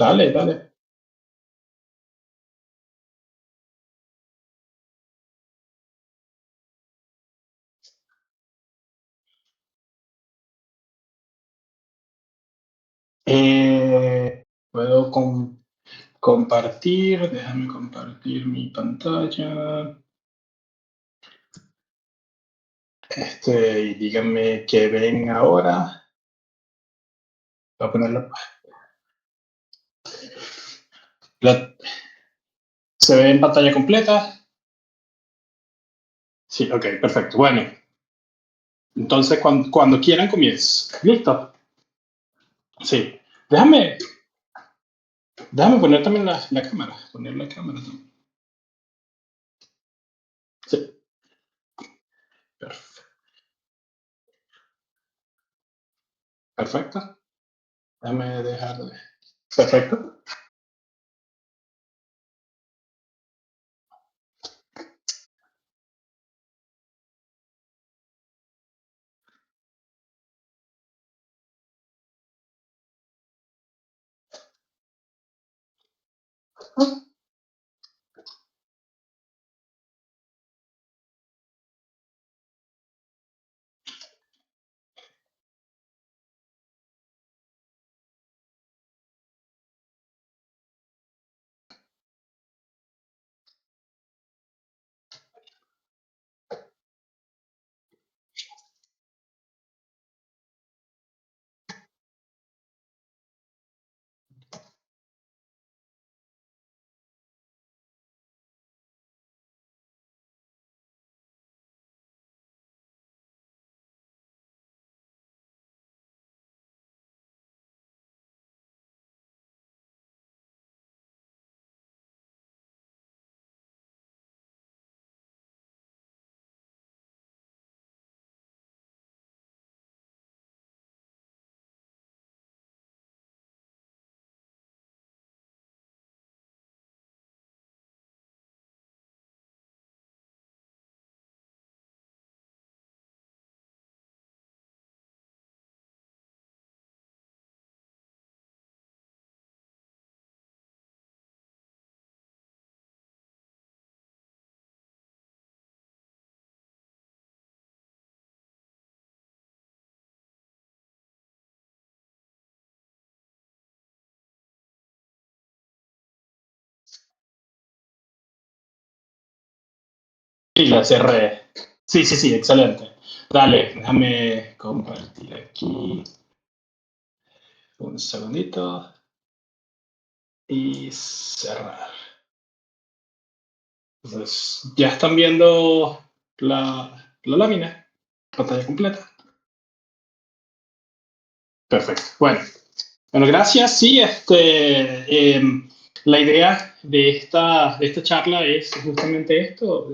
Dale, dale. Puedo compartir, déjame compartir mi pantalla. Y díganme qué ven ahora. Voy a ponerlo. ¿Se ve en pantalla completa? Sí, ok, perfecto. Bueno, entonces cuando quieran comienzo. ¿Listo? Sí. Déjame poner también la cámara. Poner la cámara también. Sí, perfecto. Perfecto. Déjame dejar de. Perfecto. Y la cerré. Sí, sí, sí, excelente. Dale, déjame compartir aquí un segundito y cerrar. Entonces, ya están viendo la lámina, pantalla completa. Perfecto. Bueno, gracias. Sí, la idea de esta charla es justamente esto,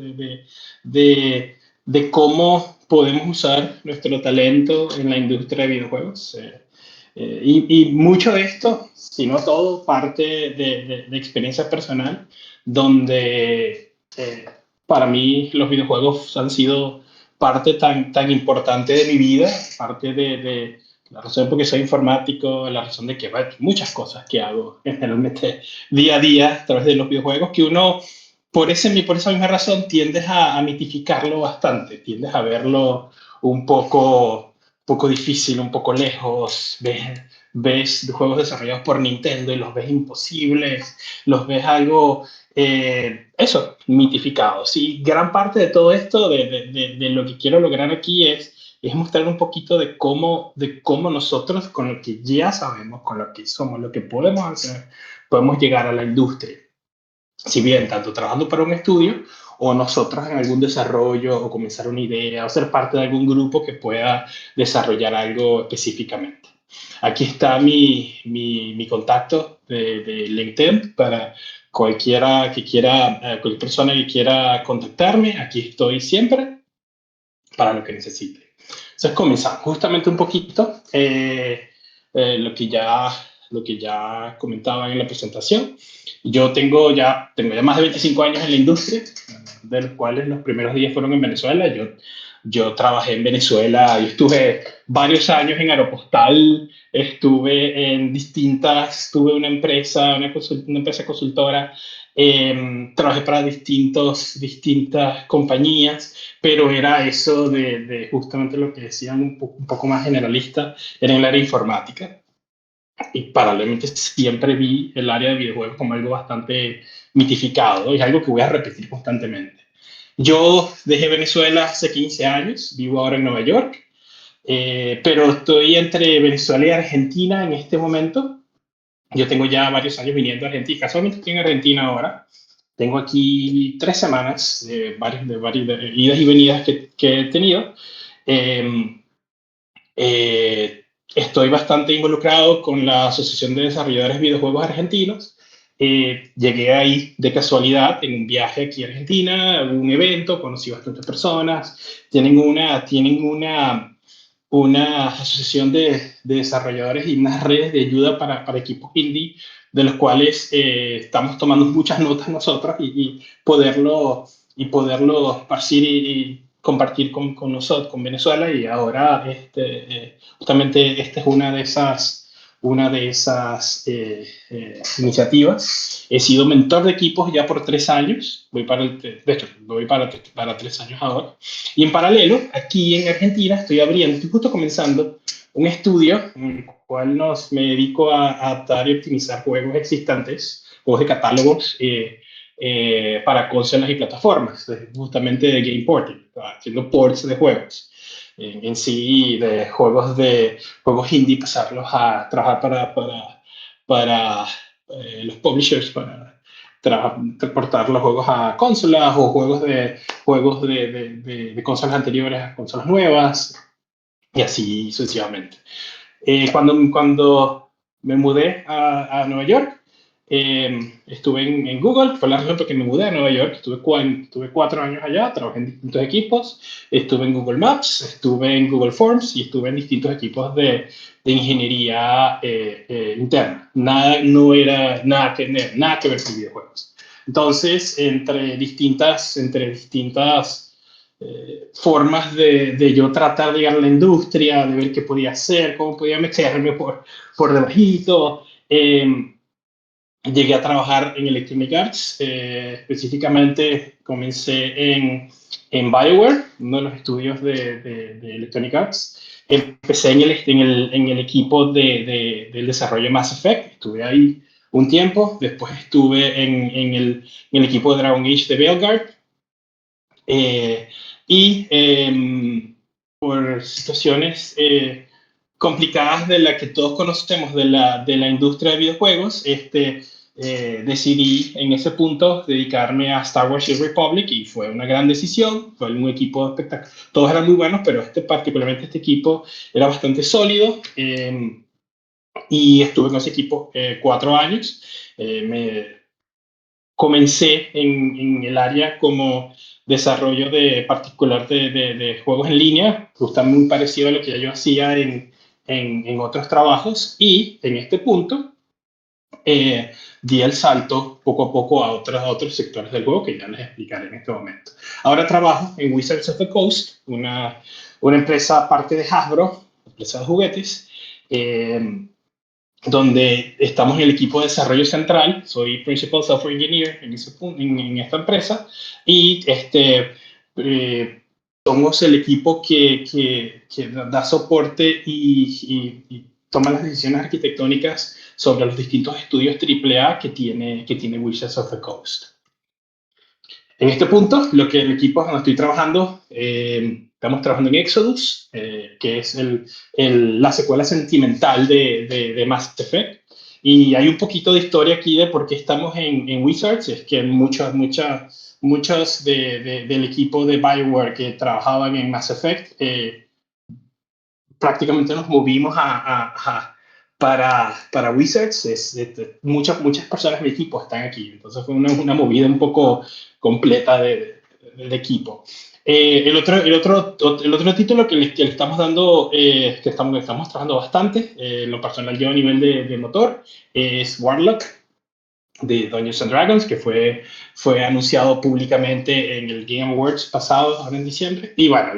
de cómo podemos usar nuestro talento en la industria de videojuegos. Y mucho de esto, si no todo, parte de experiencia personal, donde para mí los videojuegos han sido parte tan importante de mi vida, parte de la razón por que soy informático, la razón de que bueno, muchas cosas que hago generalmente día a día a través de los videojuegos, que uno, por esa misma razón, tiendes a mitificarlo bastante, tiendes a verlo un poco difícil, un poco lejos, ves juegos desarrollados por Nintendo y los ves imposibles, los ves algo, eso, mitificados. Y gran parte de todo esto, de lo que quiero lograr aquí es mostrar un poquito de cómo nosotros, con lo que ya sabemos, con lo que somos, lo que podemos hacer, podemos llegar a la industria. Si bien tanto trabajando para un estudio o nosotros en algún desarrollo o comenzar una idea o ser parte de algún grupo que pueda desarrollar algo específicamente. Aquí está mi contacto de LinkedIn para cualquier persona que quiera contactarme. Aquí estoy siempre para lo que necesite. Entonces comenzamos justamente un poquito lo que ya comentaba en la presentación. Yo tengo ya más de 25 años en la industria, de los cuales los primeros 10 fueron en Venezuela. Yo trabajé en Venezuela, yo estuve varios años en Aeropostal, tuve una empresa, una empresa consultora, trabajé para distintas compañías, pero era eso de justamente lo que decían un poco más generalista, era en el área informática. Y paralelamente siempre vi el área de videojuegos como algo bastante mitificado y algo que voy a repetir constantemente. Yo dejé Venezuela hace 15 años, vivo ahora en Nueva York, pero estoy entre Venezuela y Argentina en este momento. Yo tengo ya varios años viniendo a Argentina, casualmente estoy en Argentina ahora. Tengo aquí 3 semanas de idas y venidas que he tenido. Eh, Estoy bastante involucrado con la Asociación de Desarrolladores de Videojuegos Argentinos. Llegué ahí de casualidad en un viaje aquí a Argentina, un evento, conocí bastantes personas. Tienen una asociación de desarrolladores y unas redes de ayuda para equipos indie, de los cuales estamos tomando muchas notas nosotros y poderlo esparcir y compartir con nosotros, con Venezuela. Y ahora justamente esta es una de esas iniciativas. He sido mentor de equipos ya por 3 años, de hecho, voy para 3 años ahora. Y en paralelo, aquí en Argentina, estoy justo comenzando un estudio en el cual me dedico a adaptar y optimizar juegos existentes, juegos de catálogos, para consolas y plataformas, justamente de game porting, haciendo ports de juegos. En sí, de juegos indie, pasarlos a trabajar para los publishers, para transportar los juegos a consolas o juegos de consolas anteriores a consolas nuevas y así sucesivamente. Cuando me mudé a Nueva York, estuve en Google. Fue la razón por que me mudé a Nueva York. Estuve 4 años allá, trabajé en distintos equipos. Estuve en Google Maps, estuve en Google Forms y estuve en distintos equipos de ingeniería interna. No era nada que ver con videojuegos. Entonces, entre distintas formas de yo tratar de llegar a la industria, de ver qué podía hacer, cómo podía meterme por debajito. Llegué a trabajar en Electronic Arts. Específicamente comencé en BioWare, uno de los estudios de Electronic Arts. Empecé en el equipo del desarrollo de Mass Effect. Estuve ahí un tiempo. Después estuve en el equipo de Dragon Age de Veilguard. Eh, y por situaciones complicadas de las que todos conocemos de la industria de videojuegos, decidí en ese punto dedicarme a Star Wars: The Republic, y fue una gran decisión. Fue un equipo espectacular. Todos eran muy buenos, pero particularmente este equipo era bastante sólido. Y estuve con ese equipo 4 años. Comencé en el área como desarrollo particular de juegos en línea, justamente muy parecido a lo que ya yo hacía en otros trabajos. Y en este punto di el salto poco a poco a otros sectores del juego que ya les explicaré en este momento. Ahora trabajo en Wizards of the Coast, una empresa parte de Hasbro, empresa de juguetes, donde estamos en el equipo de desarrollo central. Soy Principal Software Engineer en esta empresa. Y somos el equipo que da soporte y toma las decisiones arquitectónicas sobre los distintos estudios AAA que tiene Wizards of the Coast. En este punto, el equipo donde estoy trabajando, estamos trabajando en Exodus, que es la secuela sentimental de Mass Effect. Y hay un poquito de historia aquí de por qué estamos en Wizards. Es que muchos del equipo de BioWare que trabajaban en Mass Effect, prácticamente nos movimos para Wizards. Muchas personas de mi equipo están aquí. Entonces fue una movida un poco completa del equipo. El otro título que le estamos dando, que estamos trabajando bastante, en lo personal yo a nivel de motor, es Warlock. de Dungeons and Dragons, que fue anunciado públicamente en el Game Awards pasado, ahora en diciembre. Y bueno,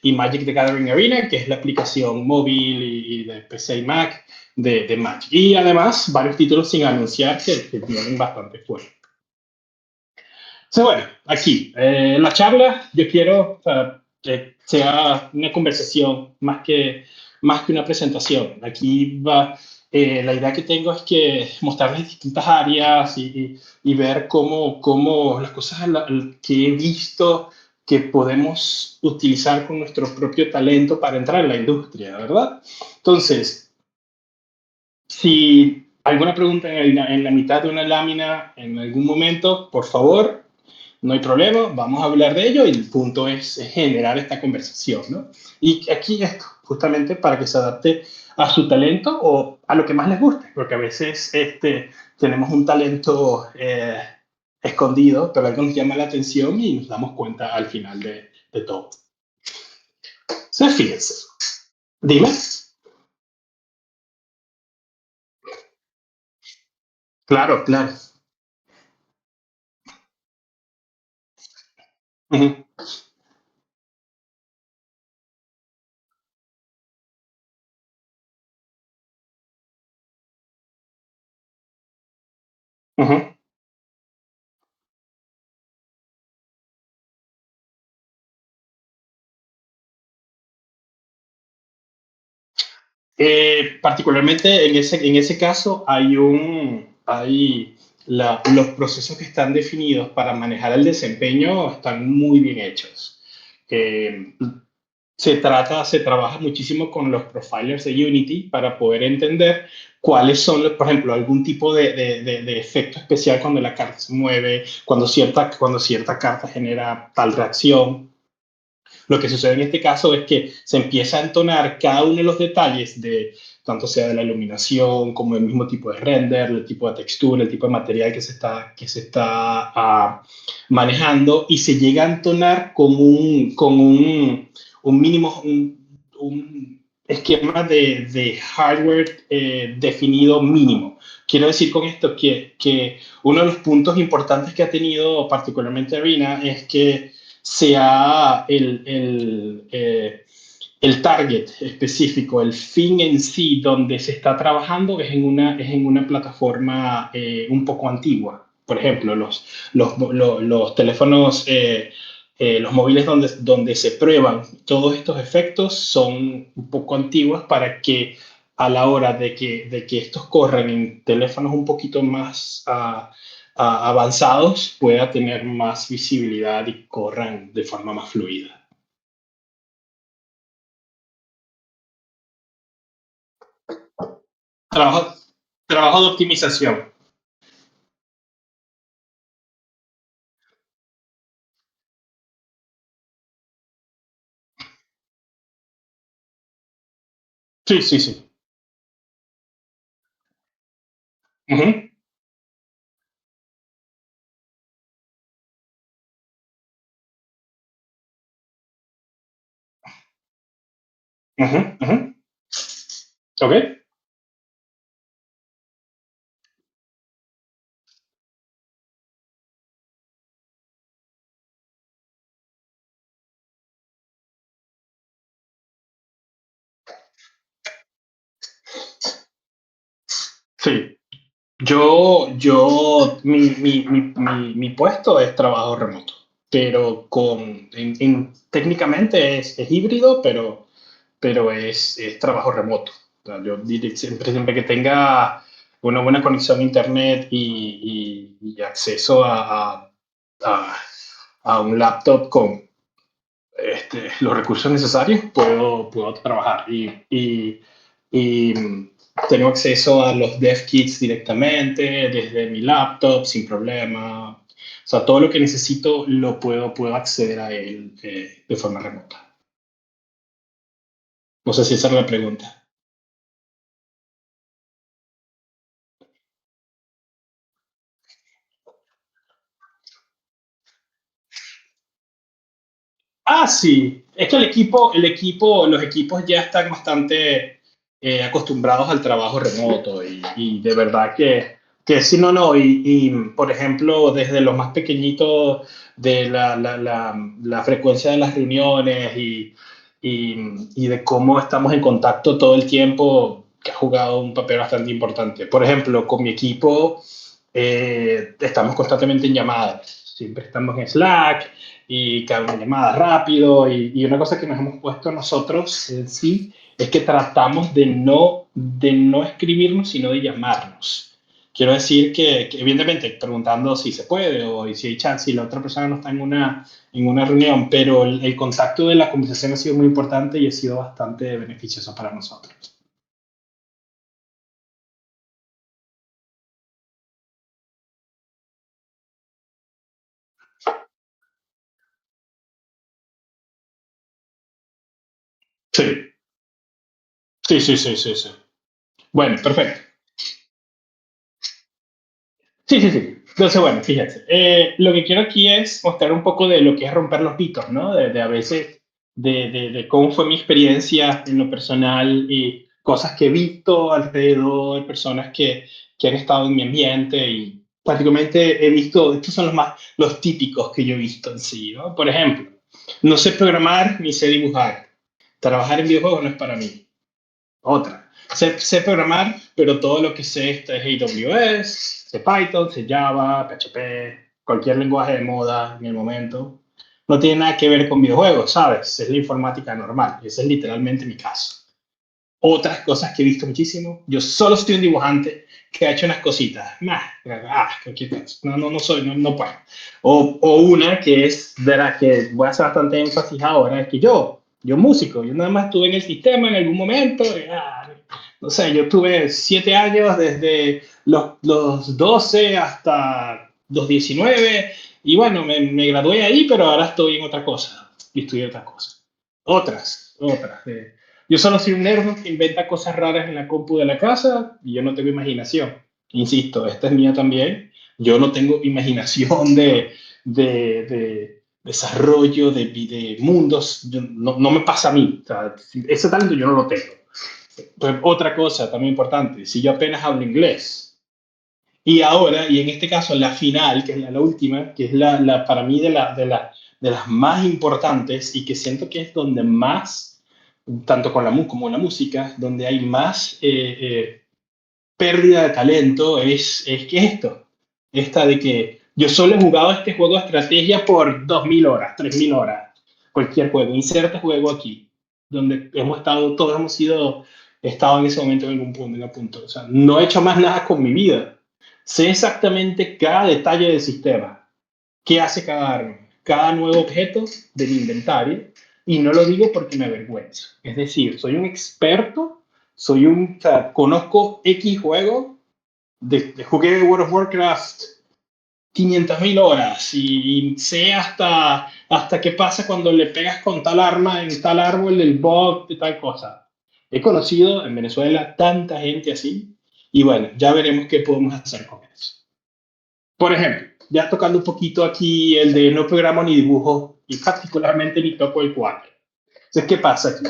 y Magic the Gathering Arena, que es la aplicación móvil y de PC y Mac de Magic. Y además, varios títulos sin anunciar que vienen bastante fuertes. Entonces, bueno, aquí, en la charla, yo quiero que sea una conversación más que una presentación. Aquí va, la idea que tengo es que mostrarles distintas áreas y ver cómo las cosas que he visto que podemos utilizar con nuestro propio talento para entrar en la industria, ¿verdad? Entonces, si alguna pregunta en la mitad de una lámina en algún momento, por favor, no hay problema, vamos a hablar de ello y el punto es generar esta conversación, ¿no? Y aquí esto, justamente para que se adapte a su talento o a lo que más les guste, porque a veces tenemos un talento escondido, pero algo nos llama la atención y nos damos cuenta al final de todo. Entonces, fíjense, dime. Claro, claro. Uh -huh, uh -huh. Particularmente en ese caso los procesos que están definidos para manejar el desempeño están muy bien hechos. Eh, se trabaja muchísimo con los profilers de Unity para poder entender cuáles son, por ejemplo, algún tipo de efecto especial cuando la carta se mueve, cuando cierta carta genera tal reacción. Lo que sucede en este caso es que se empieza a entonar cada uno de los detalles de tanto sea de la iluminación como el mismo tipo de render, el tipo de textura, el tipo de material que se está manejando y se llega a entonar un mínimo, un esquema de hardware definido mínimo. Quiero decir con esto que uno de los puntos importantes que ha tenido particularmente Arena es que sea el target específico, el fin en sí donde se está trabajando es en una plataforma un poco antigua. Por ejemplo, los teléfonos, los móviles donde se prueban todos estos efectos son un poco antiguos para que a la hora de que estos corran en teléfonos un poquito más avanzados pueda tener más visibilidad y corran de forma más fluida. Trabajo, trabajo de optimización. Sí, sí, sí. Ujú, ujú, ujú. Ok, sí. Mi puesto es trabajo remoto, pero técnicamente es híbrido, pero es trabajo remoto. O sea, yo siempre que tenga una buena conexión a internet y acceso a, a un laptop con los recursos necesarios, puedo trabajar. Y tengo acceso a los dev kits directamente desde mi laptop sin problema. O sea, todo lo que necesito puedo acceder a él de forma remota. No sé si esa era la pregunta. Sí, es que los equipos ya están bastante acostumbrados al trabajo remoto y de verdad que Que sí, no, no, y, por ejemplo, desde lo más pequeñito de la frecuencia de las reuniones y, y de cómo estamos en contacto todo el tiempo, que ha jugado un papel bastante importante. Por ejemplo, con mi equipo estamos constantemente en llamadas, siempre estamos en Slack y cada una llamada rápido y una cosa que nos hemos puesto nosotros en sí es que tratamos de no escribirnos, sino de llamarnos. Quiero decir que, evidentemente, preguntando si se puede o si hay chance, si la otra persona no está en una reunión, pero el contacto de la conversación ha sido muy importante y ha sido bastante beneficioso para nosotros. Sí, sí, sí, sí, sí, sí. Bueno, perfecto. Sí, sí, sí. Entonces, bueno, fíjate, lo que quiero aquí es mostrar un poco de lo que es romper los mitos, ¿no? De a veces, de cómo fue mi experiencia en lo personal y cosas que he visto alrededor, personas que han estado en mi ambiente y prácticamente he visto, estos son los típicos que yo he visto en sí, ¿no? Por ejemplo, no sé programar ni sé dibujar. Trabajar en videojuegos no es para mí. Otra. Sé programar, pero todo lo que sé es AWS, sé Python, sé Java, PHP, cualquier lenguaje de moda en el momento. No tiene nada que ver con videojuegos, ¿sabes? Es la informática normal. Ese es literalmente mi caso. Otras cosas que he visto muchísimo. Yo solo soy un dibujante que ha hecho unas cositas. No, no, no soy, no, no puedo. O una que es de la que voy a hacer bastante énfasis ahora, es que yo músico, yo nada más estuve en el sistema en algún momento. No sé, yo tuve 7 años desde los 12 hasta los 19 y bueno, me gradué ahí, pero ahora estoy en otra cosa y estudié otra cosa. Otras. Yo solo soy un nerd que inventa cosas raras en la compu de la casa y yo no tengo imaginación. Insisto, esta es mía también. Yo no tengo imaginación de desarrollo de mundos. No, no me pasa a mí. O sea, ese talento yo no lo tengo. Pues, otra cosa también importante, si yo apenas hablo inglés y ahora, y en este caso la final, que es la última, que es para mí de las más importantes y que siento que es donde más, tanto con como la música, donde hay más pérdida de talento, es que esta de que yo solo he jugado este juego de estrategia por 2000 horas, 3000 horas, cualquier juego, inserte juego aquí, donde hemos estado, todos hemos sido, estado en ese momento en algún punto, en algún punto. O sea, no he hecho más nada con mi vida. Sé exactamente cada detalle del sistema, qué hace cada arma, cada nuevo objeto del inventario, y no lo digo porque me avergüenza. Es decir, soy un experto, o sea, conozco X juego, jugué World of Warcraft 500.000 horas y sé hasta qué pasa cuando le pegas con tal arma en tal árbol del bug de tal cosa. He conocido en Venezuela tanta gente así y bueno, ya veremos qué podemos hacer con eso. Por ejemplo, ya tocando un poquito aquí el de no programa ni dibujo y particularmente ni toco el cuadro. Entonces, ¿qué pasa aquí?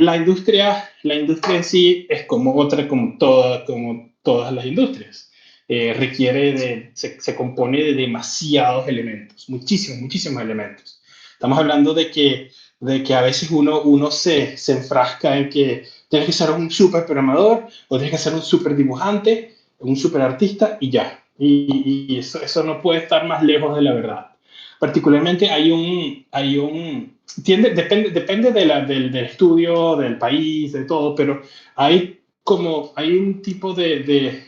La industria en sí es como otra, como todas las industrias. Se compone de demasiados elementos, muchísimos, muchísimos elementos. Estamos hablando de que a veces uno se enfrasca en que tienes que ser un super programador o tienes que ser un super dibujante, un super artista y ya. Y eso no puede estar más lejos de la verdad. Particularmente depende del estudio, del país, de todo, pero hay un tipo de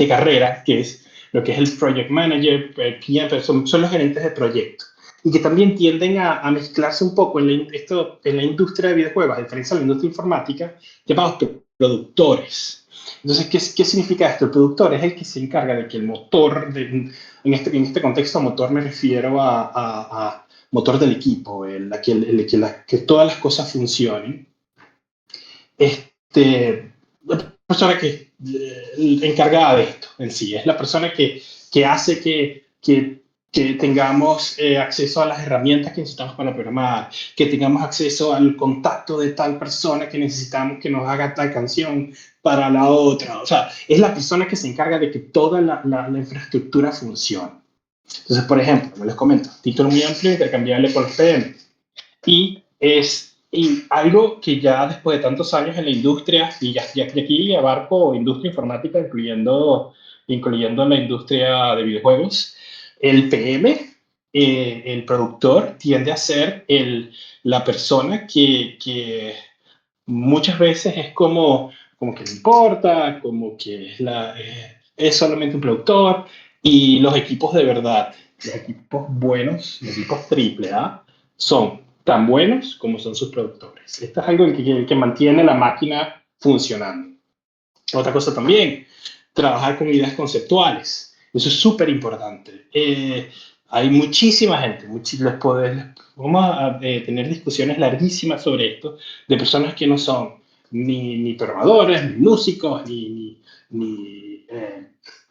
carrera que es lo que es el project manager, el PM, son los gerentes de proyecto y que también tienden a mezclarse un poco en la industria de videojuegos, a diferencia de la industria informática, llamados productores. Entonces, ¿qué significa esto? El productor es el que se encarga de que el motor, en este contexto, motor me refiero a motor del equipo, que todas las cosas funcionen. La persona encargada de esto en sí, es la persona que hace que que tengamos acceso a las herramientas que necesitamos para programar, que tengamos acceso al contacto de tal persona que necesitamos que nos haga tal canción para la otra. O sea, es la persona que se encarga de que toda la infraestructura funcione. Entonces, por ejemplo, como les comento, título muy amplio, intercambiable por los PM. Y algo que ya después de tantos años en la industria, y ya aquí abarco industria informática, incluyendo la industria de videojuegos, el PM, el productor, tiende a ser la persona que muchas veces es como que no importa, como que es solamente un productor, y los equipos de verdad, los equipos buenos, los equipos triple A, son tan buenos como son sus productores. Esto es algo que mantiene la máquina funcionando. Otra cosa también, trabajar con ideas conceptuales. Eso es súper importante. Hay muchísima gente, vamos a tener discusiones larguísimas sobre esto, de personas que no son ni programadores, ni músicos, ni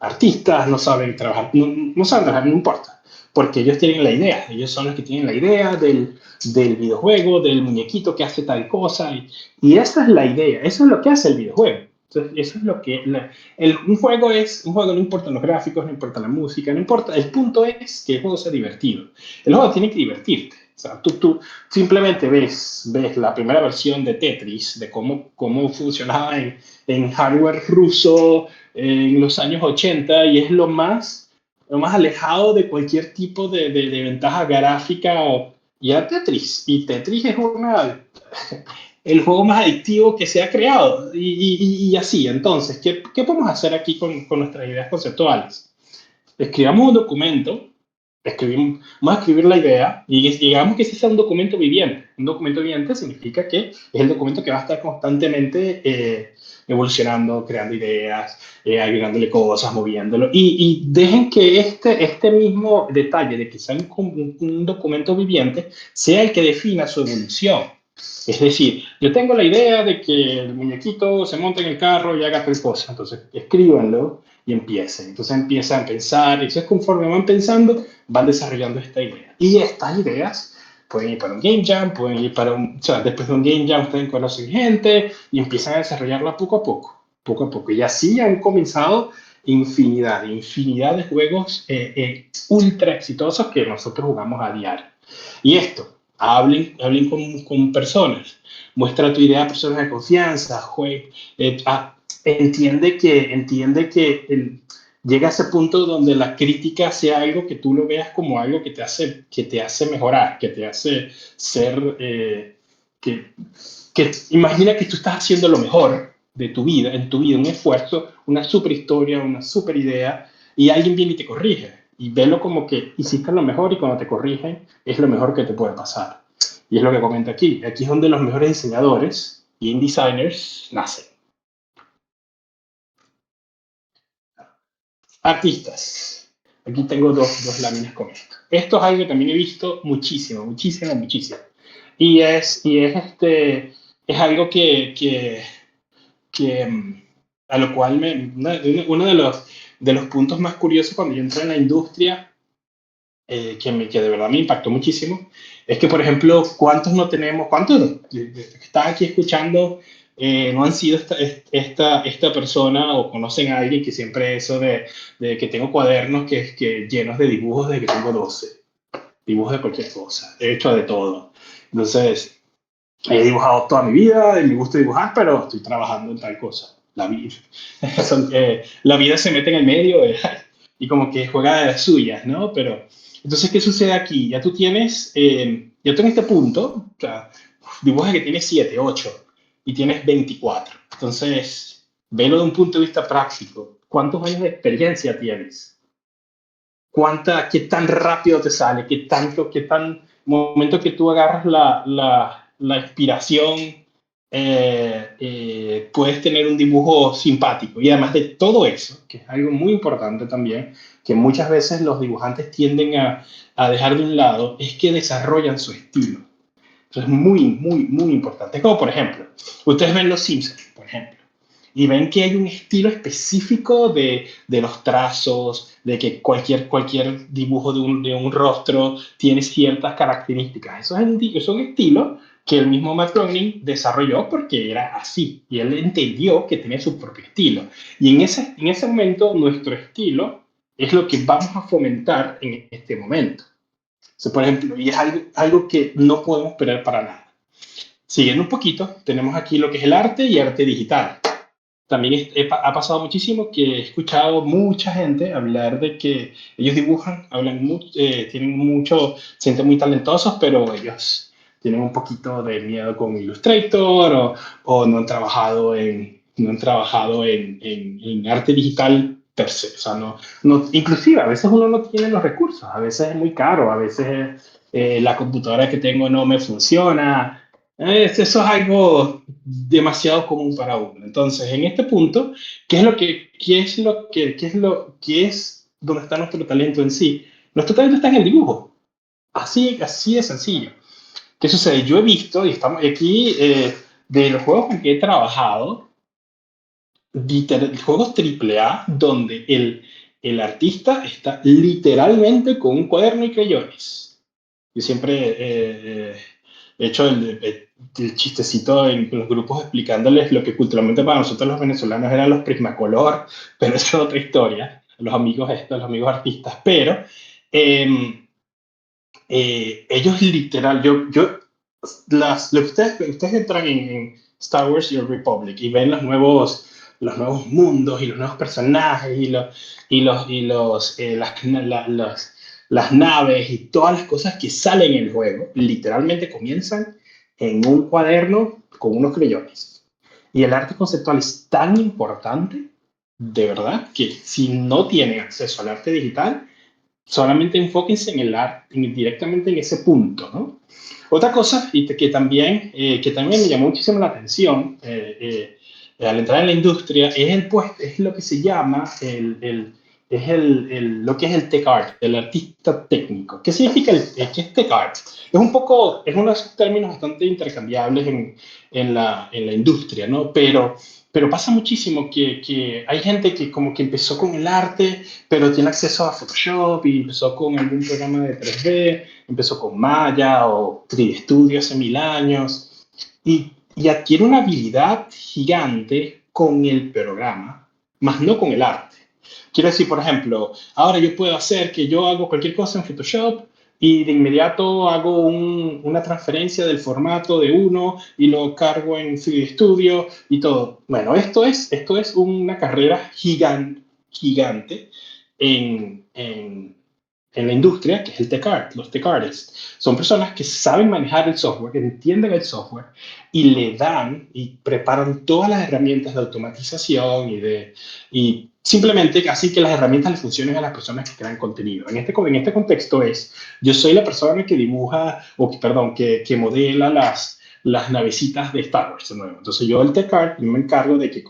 artistas, no saben trabajar, no saben trabajar, no importa, porque ellos tienen la idea, ellos son los que tienen la idea del videojuego, del muñequito que hace tal cosa, y esa es la idea, eso es lo que hace el videojuego. Entonces, eso es lo que... un juego, no importan los gráficos, no importa la música, no importa. El punto es que el juego sea divertido. El juego tiene que divertirte. O sea, tú simplemente ves la primera versión de Tetris, de cómo funcionaba en hardware ruso en los años 80 y es lo más alejado de cualquier tipo de ventaja gráfica y a Tetris. Y Tetris es el juego más adictivo que se ha creado. Y así, entonces, ¿qué podemos hacer aquí con nuestras ideas conceptuales? Escribamos un documento, vamos a escribir la idea y digamos que ese sea un documento viviente. Un documento viviente significa que es el documento que va a estar constantemente evolucionando, creando ideas, agregándole cosas, moviéndolo. Y dejen que este mismo detalle de que sea un documento viviente sea el que defina su evolución. Es decir, yo tengo la idea de que el muñequito se monte en el carro y haga tal cosa, entonces escríbanlo y empiecen. Entonces empiezan a pensar y entonces conforme van pensando, van desarrollando esta idea. Y estas ideas pueden ir para un game jam, pueden ir o sea, después de un game jam ustedes conocen gente y empiezan a desarrollarla poco a poco. Y así han comenzado infinidad de juegos ultra exitosos que nosotros jugamos a diario. Y esto, hablen con personas, muestra tu idea a personas de confianza, entiende que llega a ese punto donde la crítica sea algo que tú lo veas como algo que te hace mejorar, que te hace ser, que imagina que tú estás haciendo lo mejor de tu vida, en tu vida, un esfuerzo, una super historia, una super idea, y alguien viene y te corrige. Y velo como que hiciste lo mejor y cuando te corrigen es lo mejor que te puede pasar. Y es lo que comenta aquí. Aquí es donde los mejores diseñadores y designers nacen. Artistas. Aquí tengo dos láminas con esto. Esto es algo que también he visto muchísimo. Es algo que a lo cual uno de los puntos más curiosos cuando yo entré en la industria, que de verdad me impactó muchísimo, es que, por ejemplo, cuántos que están aquí escuchando no han sido esta persona o conocen a alguien que siempre eso de que tengo cuadernos que llenos de dibujos desde que tengo 12 dibujos de cualquier cosa, he hecho de todo. Entonces, he dibujado toda mi vida, y me gusta dibujar, pero estoy trabajando en tal cosa. La vida se mete en el medio y como que juega de las suyas, ¿no? Pero, entonces, ¿qué sucede aquí? Ya tú en este punto, o sea, dibujas que tienes 7, 8 y tienes 24. Entonces, velo de un punto de vista práctico. ¿Cuántos años de experiencia tienes? ¿Qué tan rápido te sale? Momento que tú agarras la inspiración, puedes tener un dibujo simpático? Y además de todo eso, que es algo muy importante también, que muchas veces los dibujantes tienden a dejar de un lado, es que desarrollan su estilo. Eso es muy importante. Como por ejemplo, ustedes ven Los Simpsons, por ejemplo. y ven que hay un estilo específico de los trazos, de que cualquier dibujo de un rostro tiene ciertas características. Eso es un estilo que el mismo Matt Groening desarrolló porque era así, y él entendió que tenía su propio estilo. Y en ese momento nuestro estilo es lo que vamos a fomentar en este momento. O sea, por ejemplo, y es algo que no podemos esperar para nada. Siguiendo un poquito, tenemos aquí lo que es el arte y arte digital. También ha pasado muchísimo que he escuchado mucha gente hablar de que ellos dibujan, tienen mucho, se sienten muy talentosos, pero ellos tienen un poquito de miedo con Illustrator o no han trabajado en arte digital per se. O sea, inclusive a veces uno no tiene los recursos, a veces es muy caro, a veces la computadora que tengo no me funciona. Eso es algo demasiado común para uno. Entonces, en este punto, ¿qué es donde está nuestro talento en sí? Nuestro talento está en el dibujo. Así de sencillo. ¿Qué sucede? Yo he visto, y estamos aquí, de los juegos con que he trabajado, juegos AAA, donde el artista está literalmente con un cuaderno y crayones. Yo siempre he hecho el chistecito en los grupos explicándoles lo que culturalmente para nosotros los venezolanos eran los Prismacolor, pero eso es otra historia, los amigos artistas. Pero eh, ellos literal, lo que ustedes entran en Star Wars y el Republic y ven los nuevos mundos y los nuevos personajes las naves y todas las cosas que salen en el juego, literalmente comienzan en un cuaderno con unos crayones. Y el arte conceptual es tan importante, de verdad, que si no tienen acceso al arte digital, solamente enfóquense en el arte, directamente en ese punto, ¿no? Otra cosa que también me llamó muchísimo la atención al entrar en la industria es lo que se llama lo que es el tech art, el artista técnico. ¿Qué significa qué es tech art? Es uno de esos términos bastante intercambiables en la industria, ¿no? Pero pasa muchísimo que hay gente que como que empezó con el arte, pero tiene acceso a Photoshop y empezó con algún programa de 3D, empezó con Maya o 3D Studio hace 1000 años y adquiere una habilidad gigante con el programa, más no con el arte. Quiero decir, por ejemplo, ahora yo puedo hacer que yo hago cualquier cosa en Photoshop y de inmediato hago una transferencia del formato de uno y lo cargo en 3D Studio y todo. Bueno, esto es una carrera gigante en la industria, que es el tech art, los tech artists. Son personas que saben manejar el software, que entienden el software y le dan y preparan todas las herramientas de automatización y simplemente así que las herramientas le funcionen a las personas que crean contenido. En este contexto yo soy la persona que dibuja, perdón, que modela las navecitas de Star Wars de nuevo. Entonces yo el tech art, yo me encargo de que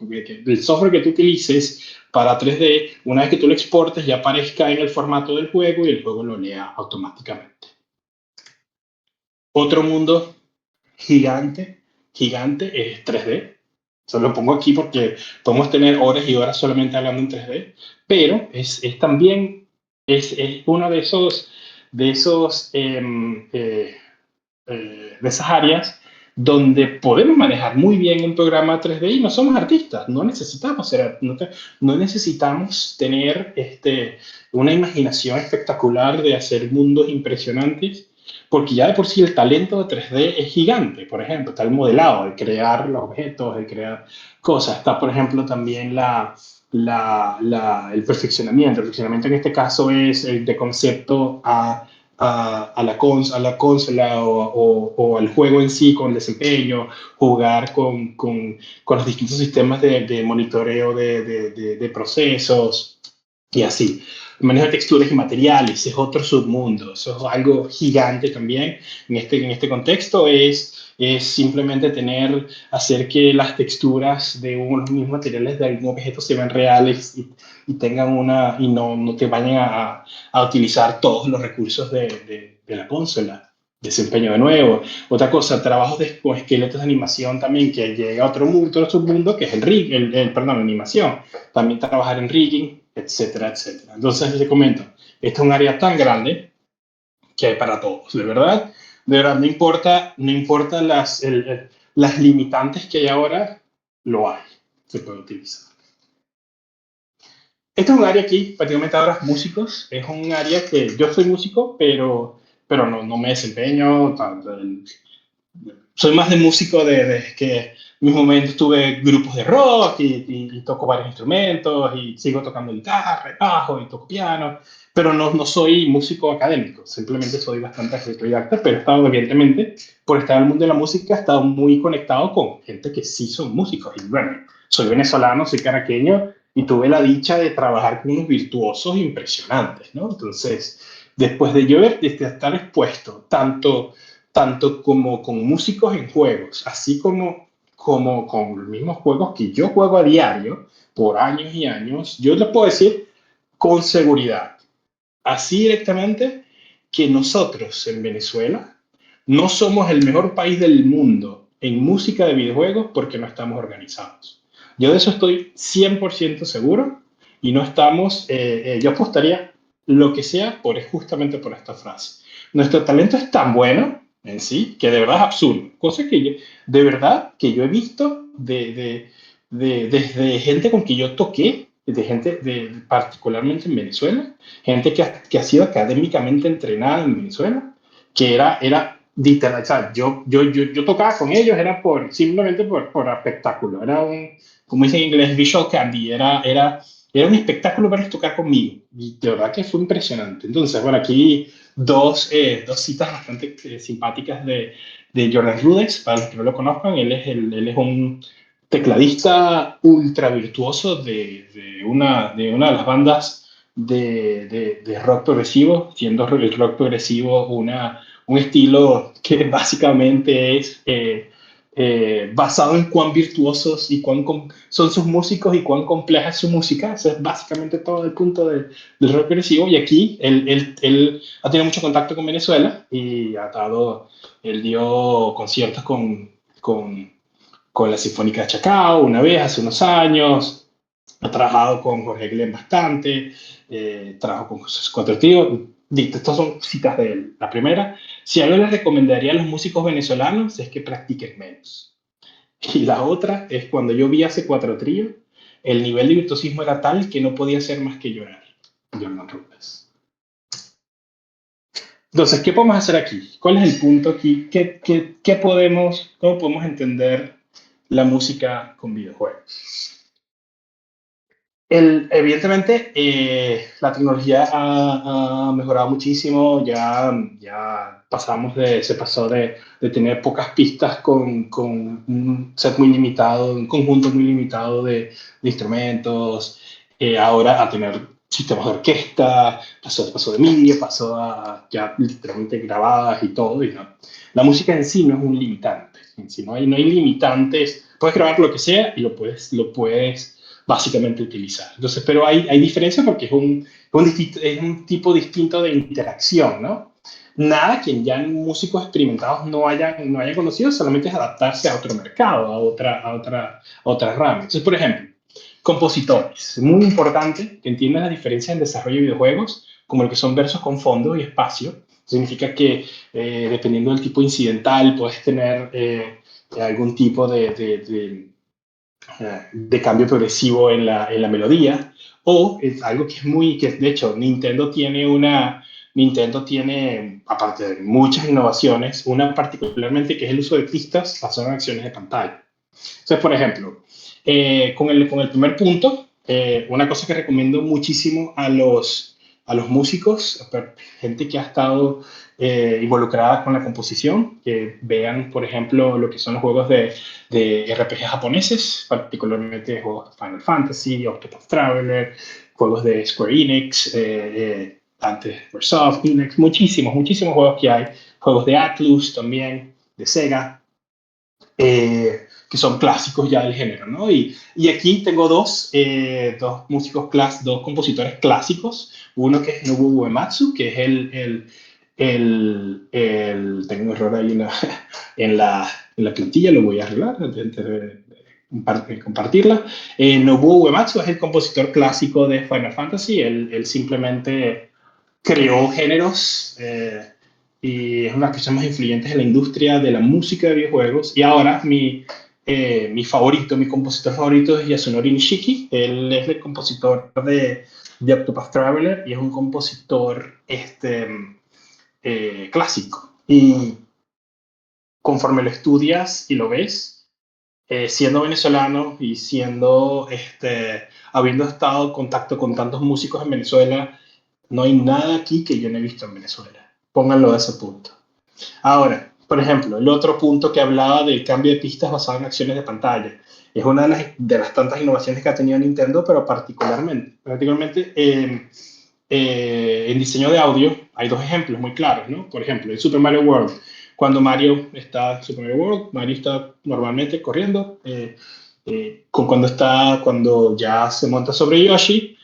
el software que tú utilices para 3D, una vez que tú lo exportes, ya aparezca en el formato del juego y el juego lo lea automáticamente. Otro mundo gigante es 3D. Solo lo pongo aquí porque podemos tener horas y horas solamente hablando en 3D, pero es también es uno de esas áreas donde podemos manejar muy bien un programa 3D y no somos artistas, no necesitamos tener una imaginación espectacular de hacer mundos impresionantes, porque ya de por sí el talento de 3D es gigante. Por ejemplo, está el modelado, el crear los objetos, el crear cosas. Está, por ejemplo, también el perfeccionamiento. El perfeccionamiento en este caso es el de concepto a la consola o al juego en sí con desempeño, jugar con los distintos sistemas de monitoreo de procesos y así. El manejo de texturas y materiales es otro submundo, eso es algo gigante también. En este contexto es simplemente hacer que las texturas de unos mismos materiales de algún objeto se vean reales y tengan y no te vayan a utilizar todos los recursos de la consola. desempeño de nuevo. Otra cosa, trabajos con esqueletos de animación también, que llega a otro mundo, otro submundo, que es el rig, perdón, la animación. También trabajar en rigging, etcétera, etcétera. Entonces, les comento, esto es un área tan grande que hay para todos, de verdad, no importa las limitantes que hay ahora, lo hay, se puede utilizar. Este es un área aquí, prácticamente ahora músicos, es un área que yo soy músico, pero no me desempeño, soy más de músico de que en mis momentos tuve grupos de rock y toco varios instrumentos y sigo tocando guitarra, bajo y toco piano, pero no soy músico académico, simplemente soy bastante autodidacta, pero he estado evidentemente, por estar en el mundo de la música, he estado muy conectado con gente que sí son músicos y bueno, soy venezolano, soy caraqueño y tuve la dicha de trabajar con unos virtuosos impresionantes, ¿no? Entonces, después de yo de estar expuesto tanto como con músicos en juegos, así como con los mismos juegos que yo juego a diario por años y años, yo les puedo decir con seguridad, así directamente, que nosotros en Venezuela no somos el mejor país del mundo en música de videojuegos porque no estamos organizados. Yo de eso estoy 100% seguro y no estamos, yo apostaría lo que sea justamente por esta frase. Nuestro talento es tan bueno en sí que de verdad es absurdo. Cosa que yo, de verdad que yo he visto desde gente con que yo toqué, de gente particularmente en Venezuela, gente que ha sido académicamente entrenada en Venezuela, que era literal, o sea, yo tocaba con ellos, era simplemente por espectáculo, era como dicen en inglés, visual candy, era un espectáculo verlos tocar conmigo, y de verdad que fue impresionante. Entonces, bueno, aquí dos citas bastante simpáticas de Jordan Rudess, para los que no lo conozcan, él es un tecladista ultra virtuoso de una de las bandas de rock progresivo, siendo el rock progresivo un estilo que básicamente es basado en cuán virtuosos y son sus músicos y cuán compleja es su música. Eso es básicamente todo el punto del rock progresivo. Y aquí él ha tenido mucho contacto con Venezuela y él dio conciertos con la Sinfónica de Chacao una vez, hace unos años. Ha trabajado con Jorge Glem bastante, trabajo con José Cuatro Tíos. Estas son citas de él. La primera, si algo les recomendaría a los músicos venezolanos es que practiquen menos. Y la otra es cuando yo vi hace Cuatro Trío, el nivel de virtuosismo era tal que no podía hacer más que llorar. Jordan Rudess. Entonces, ¿qué podemos hacer aquí? ¿Cuál es el punto aquí? ¿Cómo podemos entender la música con videojuegos? Evidentemente, la tecnología ha mejorado muchísimo, ya se pasó de tener pocas pistas con un set muy limitado, un conjunto muy limitado de instrumentos, ahora a tener sistemas de orquesta, pasó de MIDI, pasó a ya literalmente grabadas y todo, y la música en sí no es un limitante, en sí no hay limitantes, puedes grabar lo que sea y lo puedes básicamente utilizar. Entonces, pero hay diferencias porque es un tipo distinto de interacción, ¿no? Nada que ya músicos experimentados no hayan conocido, solamente es adaptarse a otro mercado, a otra rama. Entonces, por ejemplo, compositores. Es muy importante que entiendan la diferencia en desarrollo de videojuegos, como lo que son versos con fondo y espacio. Significa que dependiendo del tipo incidental, puedes tener algún tipo de cambio progresivo en la melodía, o es algo que de hecho Nintendo tiene, aparte de muchas innovaciones, una particularmente que es el uso de pistas basadas en acciones de pantalla. Entonces, por ejemplo, con el primer punto, una cosa que recomiendo muchísimo a los músicos, gente que ha estado involucrada con la composición, que vean, por ejemplo, lo que son los juegos de RPG japoneses, particularmente juegos de Final Fantasy, Octopath Traveler, juegos de Square Enix, antes Microsoft, Enix, muchísimos juegos que hay, juegos de Atlus también, de Sega, que son clásicos ya del género, ¿no? Y aquí tengo dos compositores clásicos, uno que es Nobuo Uematsu, que es Tengo un error ahí en la, en la plantilla, lo voy a arreglar antes de compartirla. Nobuo Uematsu es el compositor clásico de Final Fantasy. Él simplemente creó géneros y es una de las personas más influyentes en la industria de la música de videojuegos. Y ahora mi favorito, mi compositor favorito es Yasunori Nishiki. Él es el compositor de Octopath Traveler y es un compositor clásico. Y conforme lo estudias y lo ves, siendo venezolano y habiendo estado en contacto con tantos músicos en Venezuela, no hay nada aquí que yo no he visto en Venezuela. Pónganlo a ese punto. Ahora, por ejemplo, el otro punto que hablaba del cambio de pistas basado en acciones de pantalla. Es una de las tantas innovaciones que ha tenido Nintendo, pero particularmente en diseño de audio hay dos ejemplos muy claros, ¿no? Por ejemplo, en Super Mario World, cuando Mario está en Super Mario World, Mario está normalmente corriendo, cuando ya se monta sobre Yoshi,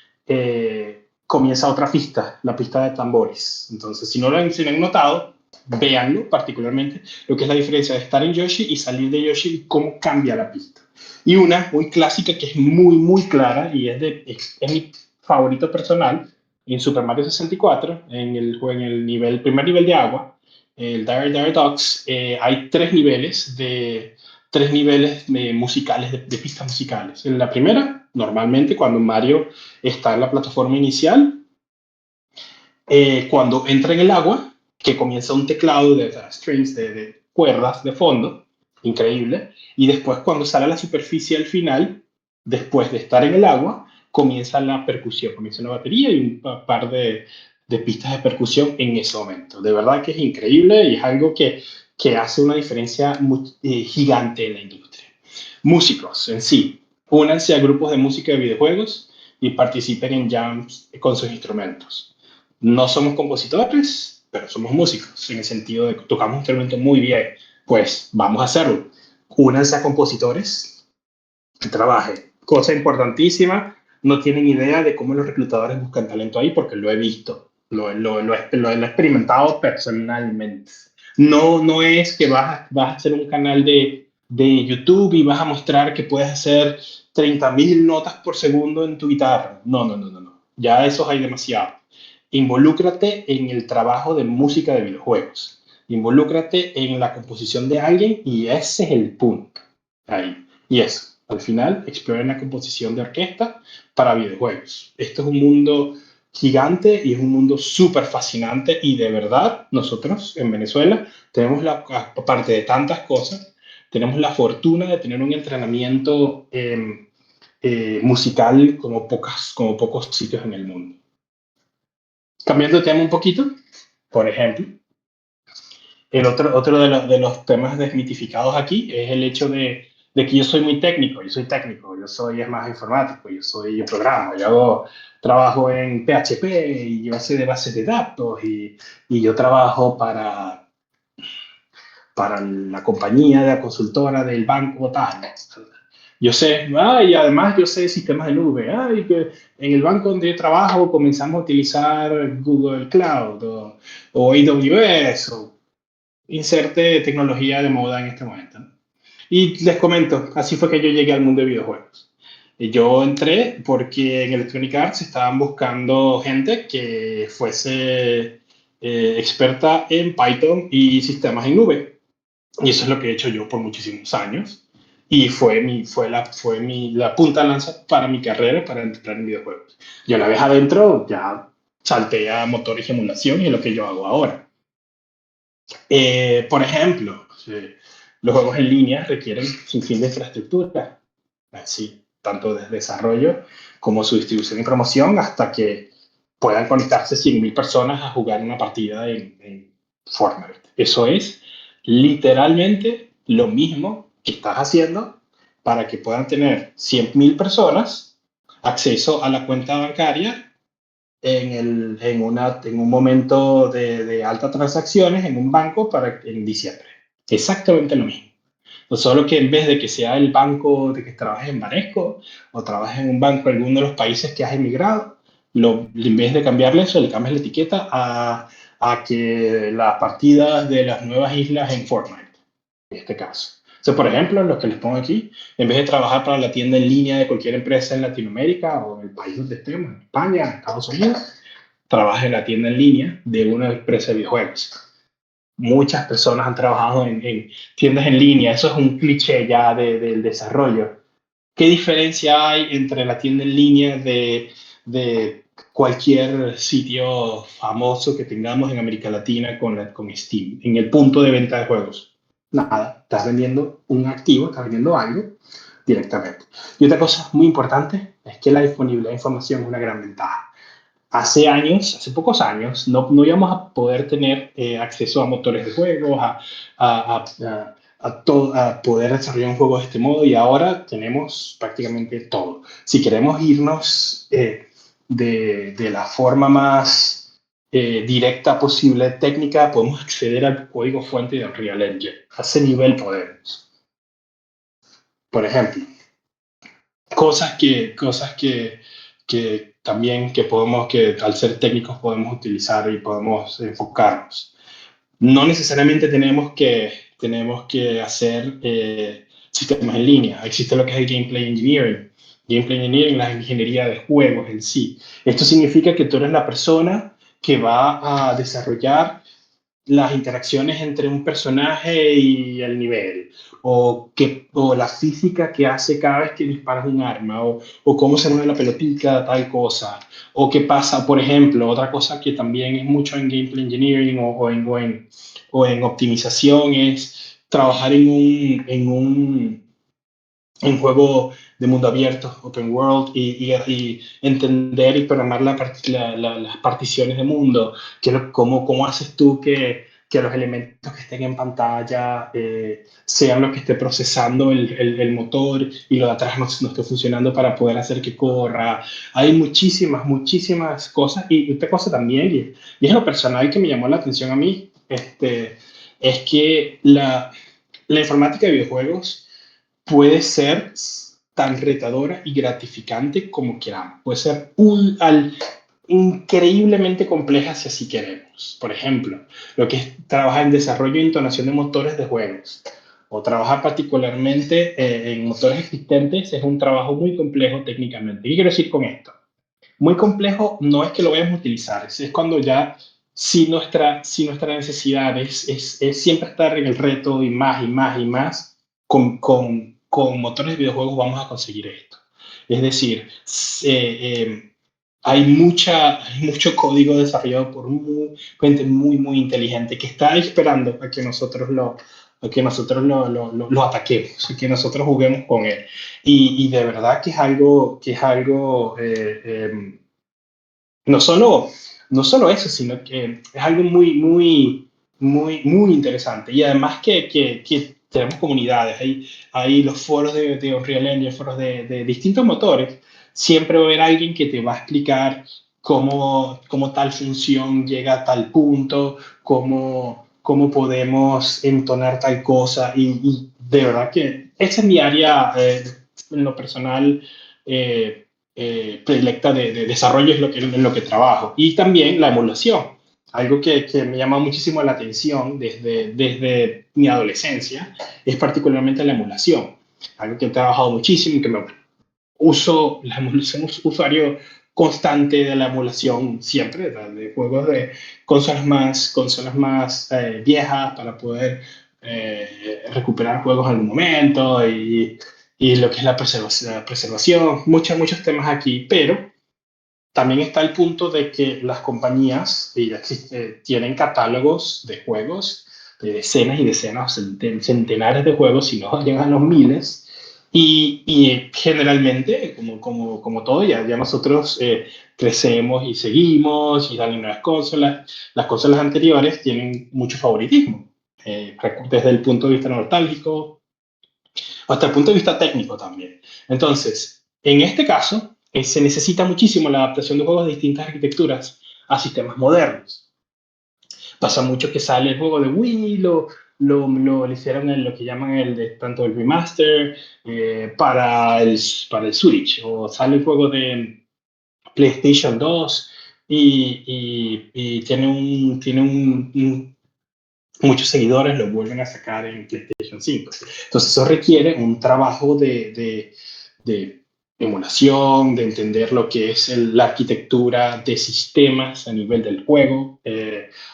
comienza otra pista, la pista de tambores. Entonces, si no han notado, véanlo particularmente, lo que es la diferencia de estar en Yoshi y salir de Yoshi y cómo cambia la pista. Y una muy clásica que es muy, muy clara y es mi favorito personal, en Super Mario 64, en el primer nivel de agua, el Dire Dire Docks, hay tres niveles musicales, de pistas musicales. En la primera, normalmente cuando Mario está en la plataforma inicial, cuando entra en el agua, que comienza un teclado de strings, de cuerdas de fondo, increíble, y después cuando sale a la superficie al final, después de estar en el agua, comienza la percusión, comienza una batería y un par de pistas de percusión en ese momento. De verdad que es increíble y es algo que hace una diferencia gigante en la industria. Músicos en sí, únanse a grupos de música de videojuegos y participen en jams con sus instrumentos. No somos compositores, pero somos músicos, en el sentido de que tocamos un instrumento muy bien. Pues vamos a hacerlo. Únanse a compositores que trabajen. Cosa importantísima, no tienen idea de cómo los reclutadores buscan talento ahí, porque lo he visto, lo he experimentado personalmente. No, no es que vas a hacer un canal de YouTube y vas a mostrar que puedes hacer 30.000 notas por segundo en tu guitarra. No, no, no, no, no. Ya esos hay demasiado. Involúcrate en el trabajo de música de videojuegos. Involúcrate en la composición de alguien y ese es el punto. Ahí. Y eso, al final, exploren la composición de orquesta para videojuegos. Esto es un mundo gigante y es un mundo súper fascinante y de verdad nosotros en Venezuela tenemos aparte de tantas cosas, tenemos la fortuna de tener un entrenamiento musical como pocos sitios en el mundo. Cambiando de tema un poquito, por ejemplo, otro de los temas desmitificados aquí es el hecho de que yo soy es más informático, yo programo, trabajo en PHP y yo sé de bases de datos y yo trabajo para la compañía de la consultora del banco tal. Yo sé, y además yo sé sistemas de nube, y que en el banco donde yo trabajo comenzamos a utilizar Google Cloud o AWS o inserte tecnología de moda en este momento, ¿no? Y les comento, así fue que yo llegué al mundo de videojuegos. Yo entré porque en Electronic Arts estaban buscando gente que fuese experta en Python y sistemas en nube. Y eso es lo que he hecho yo por muchísimos años. Y fue la punta de lanza para mi carrera, para entrar en videojuegos. Y una vez adentro, ya salté a motores y emulación y es lo que yo hago ahora. Por ejemplo, los juegos en línea requieren sin fin de infraestructura, así, tanto de desarrollo como su distribución y promoción, hasta que puedan conectarse 100.000 personas a jugar una partida en Fortnite. Eso es literalmente lo mismo que estás haciendo para que puedan tener 100.000 personas acceso a la cuenta bancaria en un momento de altas transacciones en un banco en diciembre. Exactamente lo mismo. No solo que en vez de que sea el banco de que trabajes en Banesco o trabajes en un banco de alguno de los países que has emigrado, en vez de cambiarle eso, le cambias la etiqueta a que las partidas de las nuevas islas en Fortnite, en este caso. O sea, por ejemplo, lo que les pongo aquí, en vez de trabajar para la tienda en línea de cualquier empresa en Latinoamérica o en el país donde estemos, en España, en Estados Unidos, trabaja en la tienda en línea de una empresa de videojuegos. Muchas personas han trabajado en tiendas en línea, eso es un cliché ya del desarrollo. ¿Qué diferencia hay entre la tienda en línea de cualquier sitio famoso que tengamos en América Latina con Steam, en el punto de venta de juegos? Nada, estás vendiendo un activo, estás vendiendo algo directamente. Y otra cosa muy importante es que la disponibilidad de información es una gran ventaja. Hace años, hace pocos años, no íbamos a poder tener acceso a motores de juegos, a poder desarrollar un juego de este modo, y ahora tenemos prácticamente todo. Si queremos irnos de la forma más directa posible, técnica, podemos acceder al código fuente de Unreal Engine. A ese nivel podemos. Por ejemplo, cosas que también que podemos, que al ser técnicos podemos utilizar y podemos enfocarnos. No necesariamente tenemos que hacer sistemas en línea. Existe lo que es el Gameplay Engineering. Gameplay Engineering, la ingeniería de juegos en sí. Esto significa que tú eres la persona que va a desarrollar las interacciones entre un personaje y el nivel, o la física que hace cada vez que disparas un arma, o cómo se mueve la pelotita, tal cosa, o qué pasa, por ejemplo, otra cosa que también es mucho en Gameplay Engineering o en optimización es trabajar en juego de mundo abierto, open world, y entender y programar las particiones de mundo, cómo haces tú que los elementos que estén en pantalla sean los que esté procesando el motor y lo de atrás no esté funcionando para poder hacer que corra. Hay muchísimas cosas, y otra cosa también, y es lo personal que me llamó la atención a mí, es que la informática de videojuegos puede ser tan retadora y gratificante como queramos. Puede ser increíblemente compleja si así queremos. Por ejemplo, lo que es trabajar en desarrollo e entonación de motores de juegos o trabajar particularmente en motores existentes es un trabajo muy complejo técnicamente. ¿Qué quiero decir con esto? Muy complejo no es que lo vayamos a utilizar, es cuando ya si nuestra necesidad es siempre estar en el reto y más y más y más, con motores de videojuegos vamos a conseguir esto. Es decir, hay mucho código desarrollado por gente muy inteligente que está esperando a que nosotros lo ataquemos, a que nosotros juguemos con él. Y de verdad que es algo no solo eso, sino que es algo muy interesante. Y además que tenemos comunidades, hay los foros de Unreal Engine, foros de distintos motores. Siempre va a haber alguien que te va a explicar cómo tal función llega a tal punto, cómo podemos entonar tal cosa. Y de verdad que esa es mi área, en lo personal, predilecta de desarrollo, es en lo que trabajo. Y también la emulación, algo que me llama muchísimo la atención desde mi adolescencia, es particularmente la emulación. Algo que he trabajado muchísimo, que me uso la emulación, usuario constante de la emulación siempre, de juegos de consolas más viejas para poder recuperar juegos en algún momento, y lo que es la preservación, muchos temas aquí, pero también está el punto de que las compañías tienen catálogos de juegos, de decenas y decenas, centenares de juegos, si no llegan a los miles, y generalmente, como todo, ya nosotros crecemos y seguimos y salen nuevas consolas. Las consolas anteriores tienen mucho favoritismo, desde el punto de vista nostálgico hasta el punto de vista técnico también. Entonces, en este caso, se necesita muchísimo la adaptación de juegos de distintas arquitecturas a sistemas modernos. Pasa mucho que sale el juego de Wii, lo hicieron en lo que llaman tanto el remaster para el Switch, o sale el juego de PlayStation 2 y tiene muchos seguidores, lo vuelven a sacar en PlayStation 5. Entonces eso requiere un trabajo de emulación, de entender lo que es la arquitectura de sistemas a nivel del juego,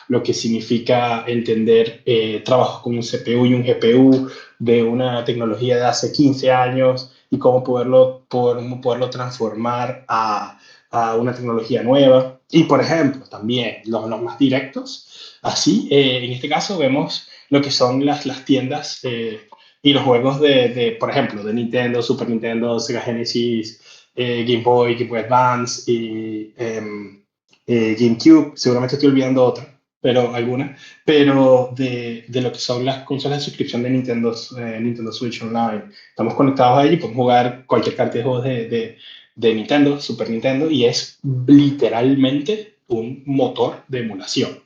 lo que significa entender trabajo con un CPU y un GPU de una tecnología de hace 15 años y cómo poderlo transformar a una tecnología nueva. Y, por ejemplo, también los más directos, así, en este caso vemos lo que son las tiendas y los juegos por ejemplo, de Nintendo, Super Nintendo, Sega Genesis, Game Boy Advance y GameCube. Seguramente estoy olvidando otra, pero alguna. Pero de lo que son las consolas de suscripción de Nintendo Switch Online. Estamos conectados a ella y podemos jugar cualquier cantidad de juegos de Nintendo, Super Nintendo, y es literalmente un motor de emulación,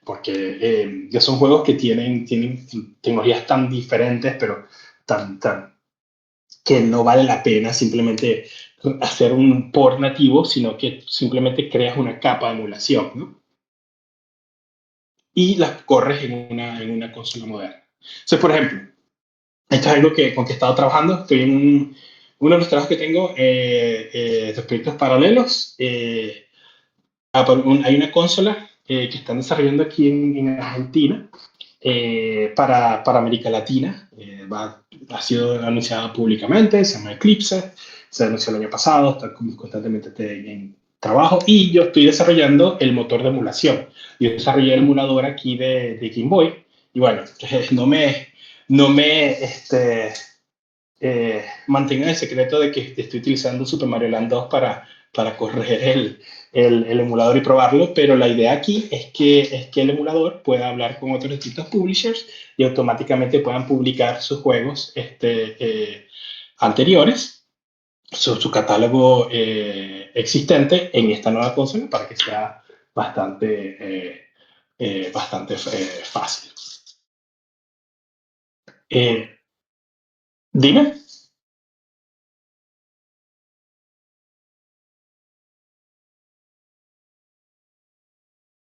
porque ya son juegos que tienen tecnologías tan diferentes, pero tan, que no vale la pena simplemente hacer un port nativo, sino que simplemente creas una capa de emulación, ¿no? Y las corres en una consola moderna. Entonces, por ejemplo, esto es algo con que he estado trabajando. Estoy en uno de los trabajos que tengo, de proyectos paralelos. Hay una consola que están desarrollando aquí en Argentina para América Latina. Ha sido anunciada públicamente, se llama Eclipse, se anunció el año pasado, está constantemente en trabajo y yo estoy desarrollando el motor de emulación. Yo desarrollé el emulador aquí de Game Boy y bueno, no me mantenga el secreto de que estoy utilizando Super Mario Land 2 para correr el emulador y probarlo, pero la idea aquí es que el emulador pueda hablar con otros distintos publishers y automáticamente puedan publicar sus juegos anteriores, su catálogo existente en esta nueva consola para que sea bastante fácil. Eh, Dime.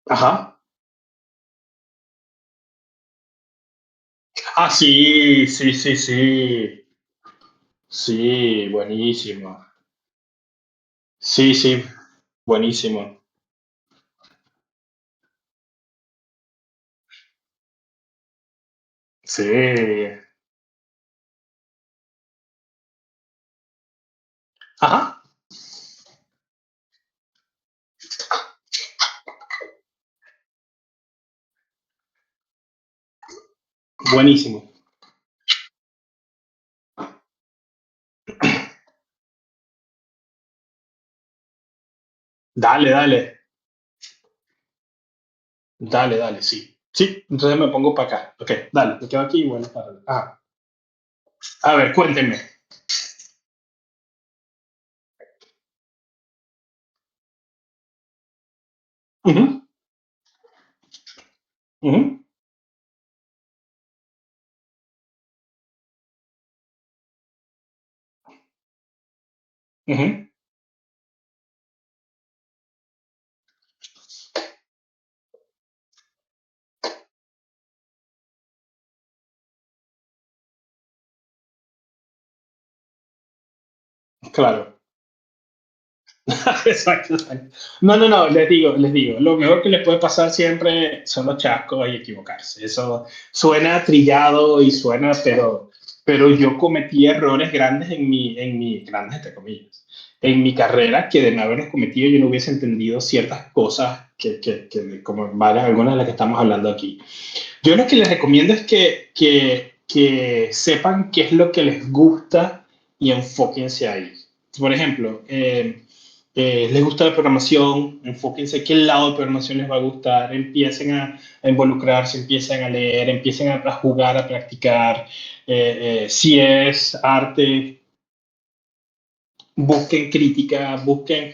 Ajá. Ah, sí, sí, sí, sí. Sí, buenísimo. Sí, sí, buenísimo. Sí. Ajá, buenísimo. Dale, dale, dale, dale, sí. Sí, entonces me pongo para acá. Ok, dale, me quedo aquí y bueno, para. A ver, cuéntenme. Ujú, ujú, ujú. Claro. Exacto, exacto. No, no, no, les digo, lo mejor que les puede pasar siempre son los chascos y equivocarse. Eso suena trillado y suena, pero yo cometí errores grandes grandes entre comillas, en mi carrera, que de no haberlos cometido yo no hubiese entendido ciertas cosas como varias, algunas de las que estamos hablando aquí. Yo lo que les recomiendo es que sepan qué es lo que les gusta y enfóquense ahí. Por ejemplo, les gusta la programación, enfóquense qué lado de programación les va a gustar, empiecen a involucrarse, empiecen a leer, empiecen a jugar, a practicar. Si es arte, busquen crítica, busquen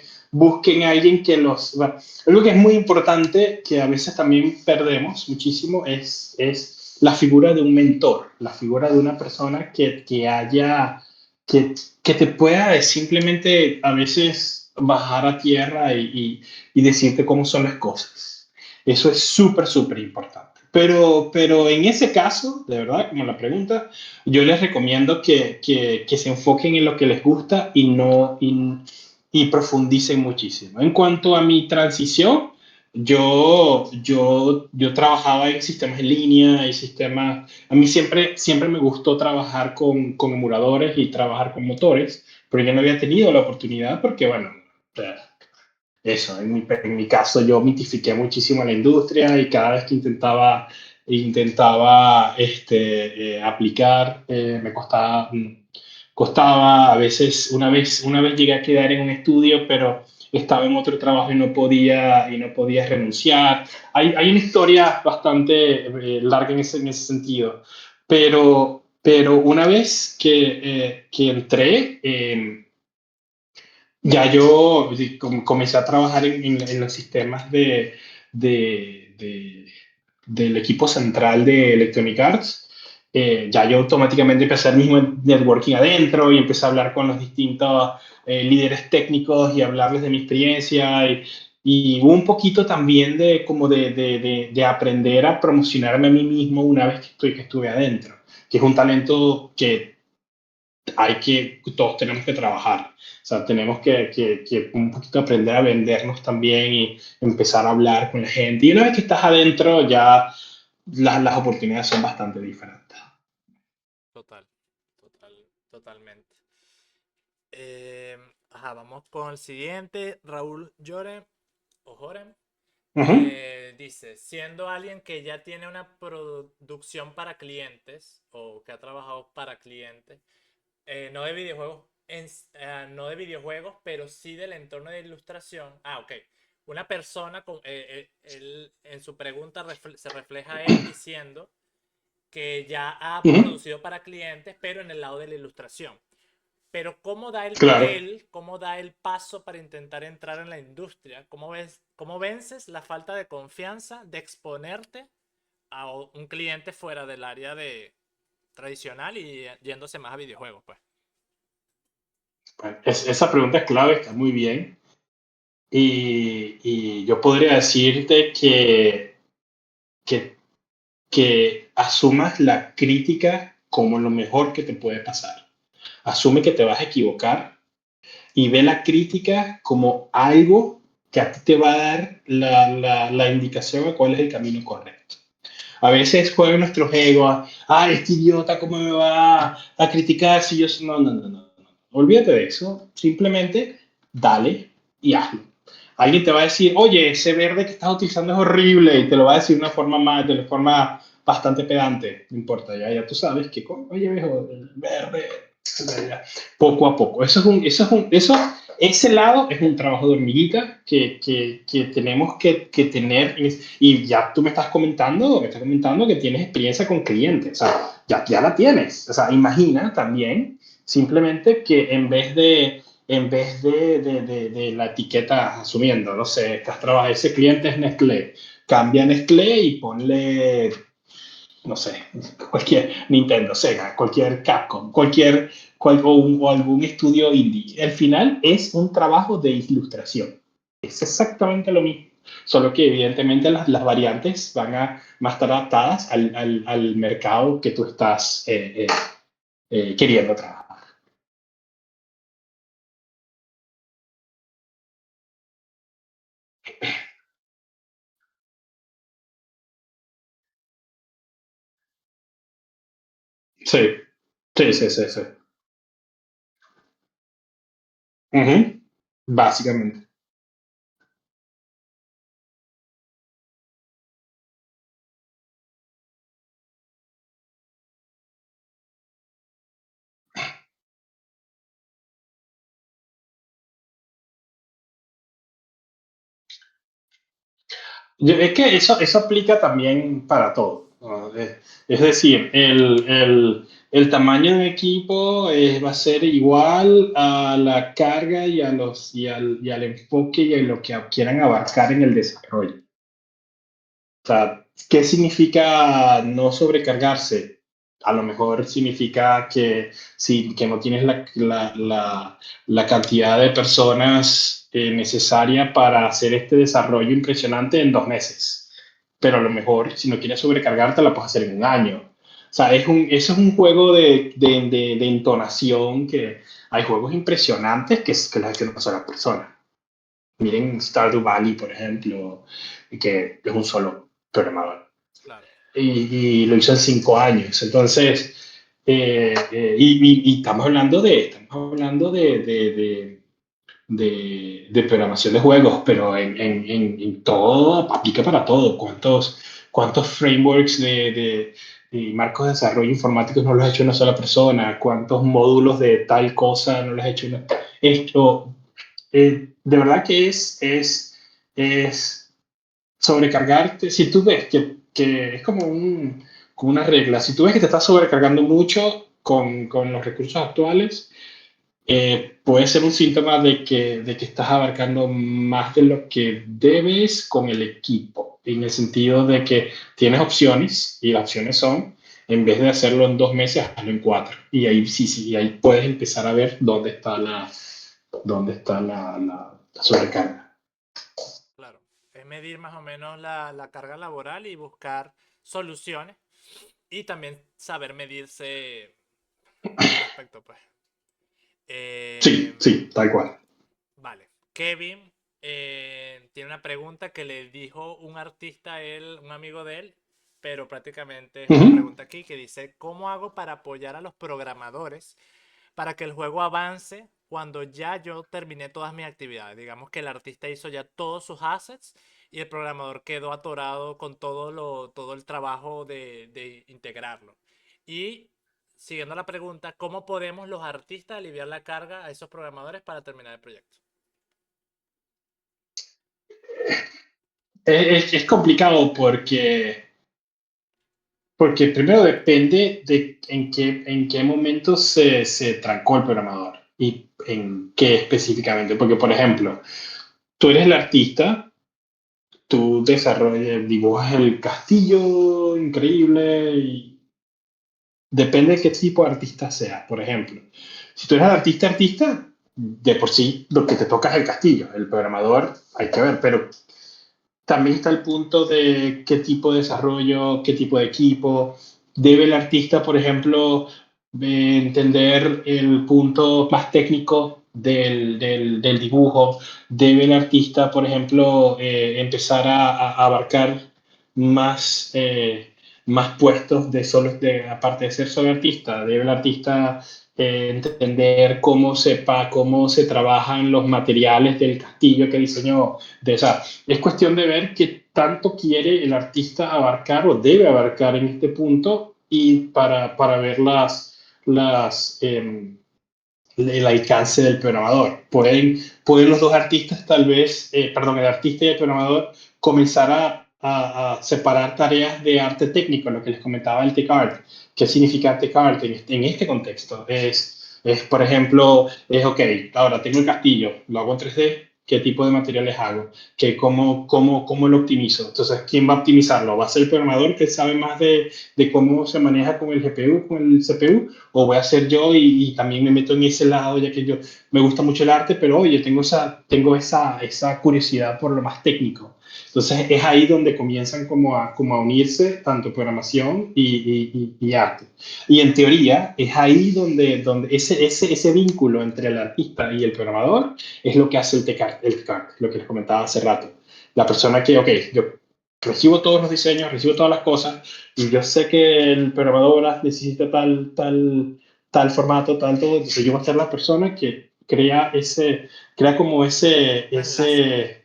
a alguien que los. Bueno, algo que es muy importante, que a veces también perdemos muchísimo, es la figura de un mentor, la figura de una persona que te pueda simplemente a veces bajar a tierra y decirte cómo son las cosas. Eso es súper, súper importante. Pero en ese caso, de verdad, como la pregunta, yo les recomiendo que se enfoquen en lo que les gusta y no y profundicen muchísimo. En cuanto a mi transición, yo trabajaba en sistemas en línea y sistemas. A mí siempre me gustó trabajar con emuladores y trabajar con motores, pero yo no había tenido la oportunidad porque, bueno, eso, en mi caso yo mitifiqué muchísimo la industria y cada vez que intentaba aplicar, me costaba, a veces, una vez llegué a quedar en un estudio, pero estaba en otro trabajo y no podía renunciar. Hay una historia bastante larga en ese sentido, pero una vez que entré, ya yo comencé a trabajar en los sistemas de- de- del equipo central de Electronic Arts. Ya yo automáticamente empecé el mismo networking adentro y empecé a hablar con los distintos líderes técnicos y hablarles de mi experiencia. Y hubo un poquito también de, como de aprender a promocionarme a mí mismo una vez que estuve adentro, que es un talento que todos tenemos que trabajar. O sea, tenemos que un poquito aprender a vendernos también y empezar a hablar con la gente. Y una vez que estás adentro, ya las oportunidades son bastante diferentes. Total, totalmente. Vamos con el siguiente. Raúl Lloren o Joren. Ujú, Dice, siendo alguien que ya tiene una producción para clientes o que ha trabajado para clientes, no de videojuegos, no de videojuegos, pero sí del entorno de ilustración. Ok. Una persona, en su pregunta se refleja él diciendo que ya ha ujú, producido para clientes, pero en el lado de la ilustración. Pero claro. cómo da el paso para intentar entrar en la industria? Cómo vences la falta de confianza de exponerte a un cliente fuera del área de tradicional y yéndose más a videojuegos, pues? Bueno, esa pregunta es clave, está muy bien. Y yo podría decirte que, que asumas la crítica como lo mejor que te puede pasar. Asume que te vas a equivocar y ve la crítica como algo que a ti te va a dar la indicación de cuál es el camino correcto. A veces juegan nuestros egos, este idiota, ¿cómo me va a criticar si yo... No, no, no, no, no. Olvídate de eso, simplemente dale y hazlo. Alguien te va a decir, oye, ese verde que estás utilizando es horrible y te lo va a decir de una forma bastante pedante, no importa, ya tú sabes que, oye, viejo, el verde, poco a poco. Ese lado es un trabajo de hormiguita que tenemos que tener. Y ya tú me estás comentando que tienes experiencia con clientes, o sea, ya la tienes. O sea, imagina también simplemente que en vez de la etiqueta, asumiendo, no sé, que has trabajado, ese cliente es Nestlé, cambia Nestlé y ponle, no sé, cualquier Nintendo, Sega, cualquier Capcom, o algún estudio indie. Al final es un trabajo de ilustración. Es exactamente lo mismo. Solo que evidentemente las variantes van a estar adaptadas al mercado que tú estás queriendo trabajar. Sí, sí, sí, sí, sí. Ujú, básicamente. Es que eso aplica también para todo, ¿no? Es decir, el tamaño de equipo va a ser igual a la carga y al enfoque y a lo que quieran abarcar en el desarrollo. O sea, ¿qué significa no sobrecargarse? A lo mejor significa que, sí, que no tienes la cantidad de personas necesaria para hacer este desarrollo impresionante en 2 meses. Pero a lo mejor, si no quieres sobrecargarte, la puedes hacer en un año. O sea, eso es un juego de entonación que hay juegos impresionantes que los ha hecho una sola persona. Miren Stardew Valley, por ejemplo, que es un solo programador Claro, y lo hizo en 5 años. Entonces, y estamos hablando de programación de juegos, pero en todo, aplica para todo. ¿Cuántos frameworks de marcos de desarrollo informáticos no los ha hecho una sola persona? ¿Cuántos módulos de tal cosa no los ha hecho una? Esto, de verdad que es sobrecargarte. Si tú ves que es como una regla, si tú ves que te estás sobrecargando mucho con los recursos actuales, puede ser un síntoma de que estás abarcando más de lo que debes con el equipo, en el sentido de que tienes opciones y las opciones son, en vez de hacerlo en 2 meses, hazlo en 4. Y ahí sí, sí, y ahí puedes empezar a ver dónde está la sobrecarga. claro. Es medir más o menos la carga laboral y buscar soluciones y también saber medirse al respecto, pues. Sí, Eh, sí, tal cual. vale. Kevin tiene una pregunta que le dijo un artista a él, un amigo de él, pero prácticamente es una Ujú. pregunta aquí que dice, ¿cómo hago para apoyar a los programadores para que el juego avance cuando ya yo terminé todas mis actividades? Digamos que el artista hizo ya todos sus assets y el programador quedó atorado con todo el trabajo de integrarlo. Y siguiendo la pregunta, ¿cómo podemos los artistas aliviar la carga a esos programadores para terminar el proyecto? Es complicado porque primero depende de en qué momento se trancó el programador y en qué específicamente. Porque, por ejemplo, tú eres el artista, tú desarrollas, dibujas el castillo increíble y depende de qué tipo de artista seas. Por ejemplo, si tú eres el artista, de por sí lo que te toca es el castillo. El programador hay que ver, pero también está el punto de qué tipo de desarrollo, qué tipo de equipo. Debe el artista, por ejemplo, entender el punto más técnico del dibujo. Debe el artista, por ejemplo, empezar a abarcar más puestos aparte de ser solo artista. Debe el artista entender cómo se trabajan los materiales del castillo que diseñó. O sea, es cuestión de ver qué tanto quiere el artista abarcar o debe abarcar en este punto y para ver el alcance del programador. Pueden los dos artistas tal vez, perdón, el artista y el programador comenzar a separar tareas de arte técnico, lo que les comentaba el TechArt. ¿Qué significa TechArt en este contexto? Por ejemplo, ok, ahora tengo el castillo, lo hago en 3D, ¿qué tipo de materiales hago? ¿Cómo lo optimizo? Entonces, ¿quién va a optimizarlo? ¿Va a ser el programador que sabe más de cómo se maneja con el GPU, con el CPU? ¿O voy a ser yo y también me meto en ese lado, ya que yo me gusta mucho el arte, pero oye, tengo esa curiosidad por lo más técnico? Entonces es ahí donde comienzan como a unirse tanto programación y arte. Y en teoría es ahí donde ese vínculo entre el artista y el programador es lo que hace el TechArt, lo que les comentaba hace rato. La persona que, ok, yo recibo todos los diseños, recibo todas las cosas, y yo sé que el programador necesita tal formato, tal todo. Entonces yo voy a ser la persona que crea como ese, Un enlace.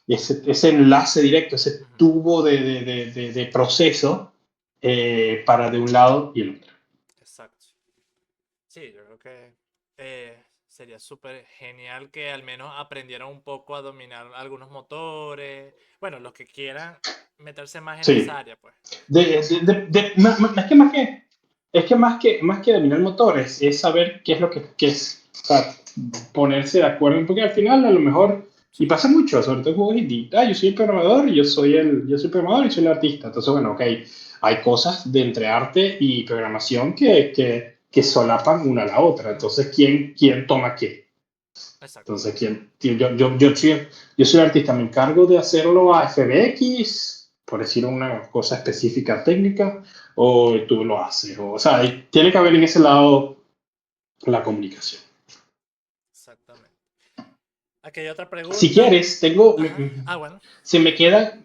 ese, ese enlace directo, ese Ujú. tubo de proceso para de un lado y el otro. Exacto. Sí, yo creo que sería súper genial que al menos aprendieran un poco a dominar algunos motores. Bueno, los que quieran meterse más en esa Sí. área, pues. Es que dominar motores, es saber qué es lo que es, o sea, ponerse de acuerdo, porque al final a lo mejor, y Sí, pasa mucho, sobre todo en juegos indie, yo soy el programador y yo soy programador y soy el artista, entonces bueno, ok, hay cosas de entre arte y programación que solapan una a la otra. Entonces, ¿quién toma qué? Entonces, Exactamente. yo soy artista, me encargo de hacerlo a FBX, por decir una cosa específica técnica, o tú lo haces. O sea, tiene que haber en ese lado la comunicación. Exactamente. Aquí hay otra Si pregunta. quieres, tengo, Ajá. Ah, bueno. se me queda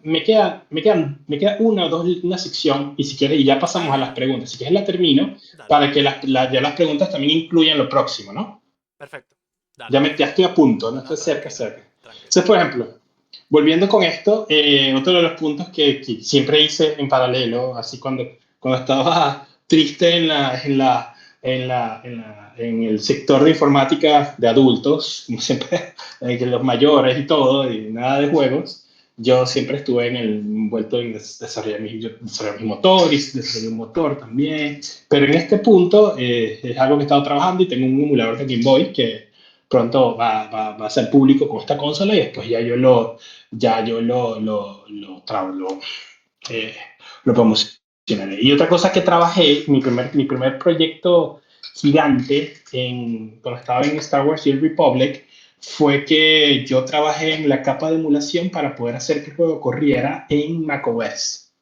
una o dos, una sección, y si quieres, y ya pasamos a las Ah, preguntas. Si quieres, la termino dale. para que ya las preguntas también incluyan lo próximo, ¿no? Perfecto. Dale, Ya perfecto. estoy a punto, no No, estoy cerca, tranquilo. cerca. Tranquilo. Entonces, por ejemplo, volviendo con esto, otro de los puntos que siempre hice en paralelo, así cuando estaba triste en el sector de informática de adultos, como siempre, que los mayores y todo, y nada de juegos, yo siempre estuve envuelto en desarrollar mi motor y desarrollar un motor también. Pero en este punto es algo que he estado trabajando y tengo un emulador de Game Boy que pronto va a ser público con esta consola y después ya yo eh, lo promocionaré. Y otra cosa que trabajé, mi primer proyecto gigante cuando estaba en Star Wars The Old Republic, fue que yo trabajé en la capa de emulación para poder hacer que el juego corriera en macOS,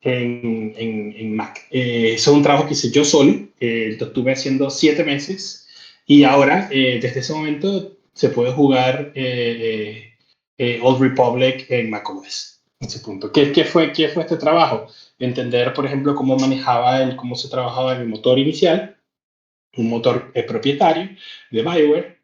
en Mac. Eso es un trabajo que hice yo solo, lo estuve haciendo 7 meses y ahora, desde ese momento, se puede jugar Old Republic en macOS. Ese punto. ¿Qué fue este trabajo? Entender, por ejemplo, cómo se trabajaba en el motor inicial, un motor propietario de BioWare,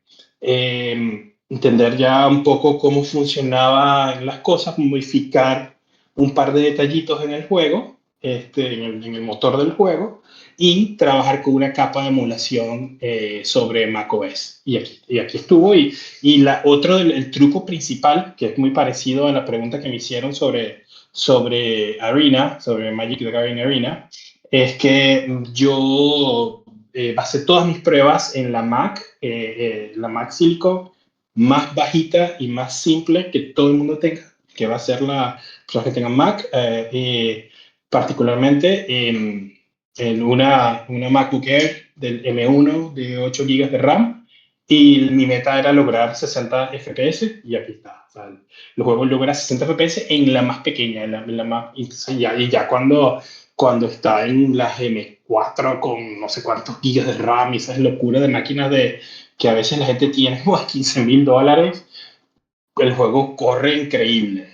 entender ya un poco cómo funcionaban las cosas, modificar un par de detallitos en el juego, en el motor del juego, y trabajar con una capa de emulación sobre macOS. Y aquí estuvo. El truco principal, que es muy parecido a la pregunta que me hicieron sobre Arena, sobre Magic the Gathering Arena, es que yo basé todas mis pruebas en la Mac Silicon más bajita y más simple que todo el mundo tenga, que va a ser la personas que tengan Mac, particularmente en una MacBook Air del M1 de 8 GB de RAM, y mi meta era lograr 60 FPS, y aquí está. O sea, el juego logra 60 FPS en la más pequeña, en la más, y ya cuando está en las M4 con no sé cuántos gigas de RAM y esas locuras de máquinas que a veces la gente tiene como a $15,000, el juego corre increíble.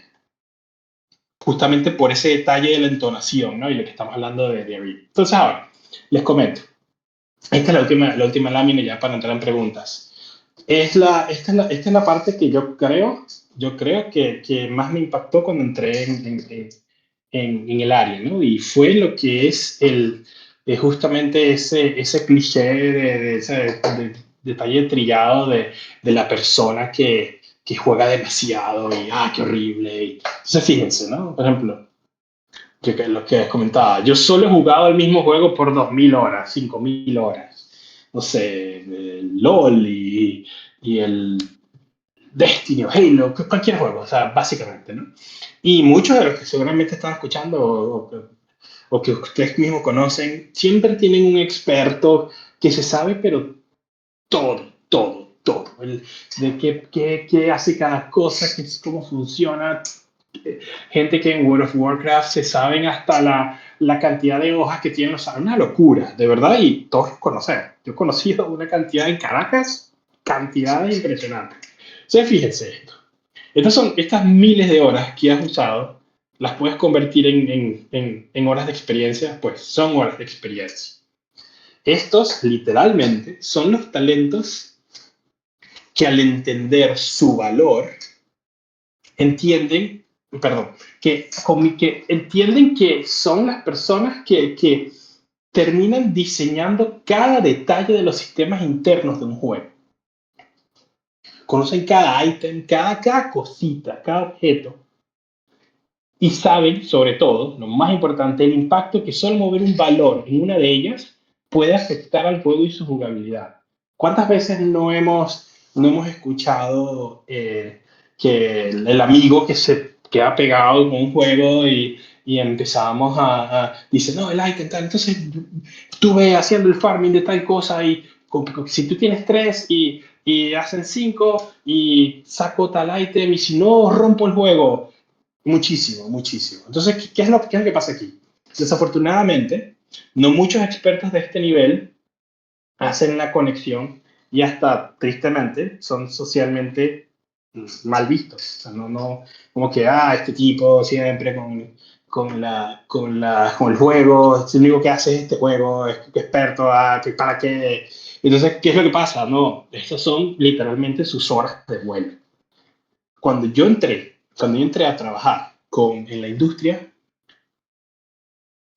Justamente por ese detalle de la entonación, ¿no? Y lo que estamos hablando de Arena. Entonces, ahora, les comento. Esta es la última lámina ya para entrar en preguntas. Esta es la parte que yo creo que más me impactó cuando entré en el área, ¿no? Y fue lo que es justamente ese cliché de ese detalle trillado de la persona que juega demasiado y, qué horrible. Entonces, fíjense, ¿no? Por ejemplo, lo que comentaba, yo solo he jugado el mismo juego por 2.000 horas, 5.000 horas. No sé, LOL y el Destiny o Halo, cualquier juego, o sea, básicamente, ¿no? Y muchos de los que seguramente están escuchando o que ustedes mismos conocen, siempre tienen un experto que se sabe, pero todo, todo, todo. De qué hace cada cosa, cómo funciona. Gente que en World of Warcraft se saben hasta la cantidad de hojas que tienen, o sea, una locura, de verdad, y todos los conocen. Yo he conocido una cantidad en Caracas, cantidades impresionantes. Entonces, fíjense esto. Estas miles de horas que has usado, las puedes convertir en horas de experiencia, pues son horas de experiencia. Estos, literalmente, son los talentos que, al entender su valor, entienden, perdón, que entienden que son las personas que terminan diseñando cada detalle de los sistemas internos de un juego. Conocen cada ítem, cada cosita, cada objeto, y saben, sobre todo, lo más importante, el impacto que solo mover un valor en una de ellas puede afectar al juego y su jugabilidad. ¿Cuántas veces no hemos escuchado que el amigo que se queda pegado con un juego y empezábamos dice, no, el item tal, entonces estuve haciendo el farming de tal cosa y si tú tienes tres y hacen cinco y saco tal item y si no, rompo el juego. Muchísimo, muchísimo. Entonces, qué es lo que pasa aquí? Desafortunadamente, no muchos expertos de este nivel hacen la conexión y hasta tristemente son socialmente mal vistos. O sea, como que, este tipo siempre con el juego, es lo único que hace es este juego, es experto, ¿para qué? Entonces, ¿qué es lo que pasa? No, estas son literalmente sus horas de vuelo. Cuando yo entré a trabajar en la industria,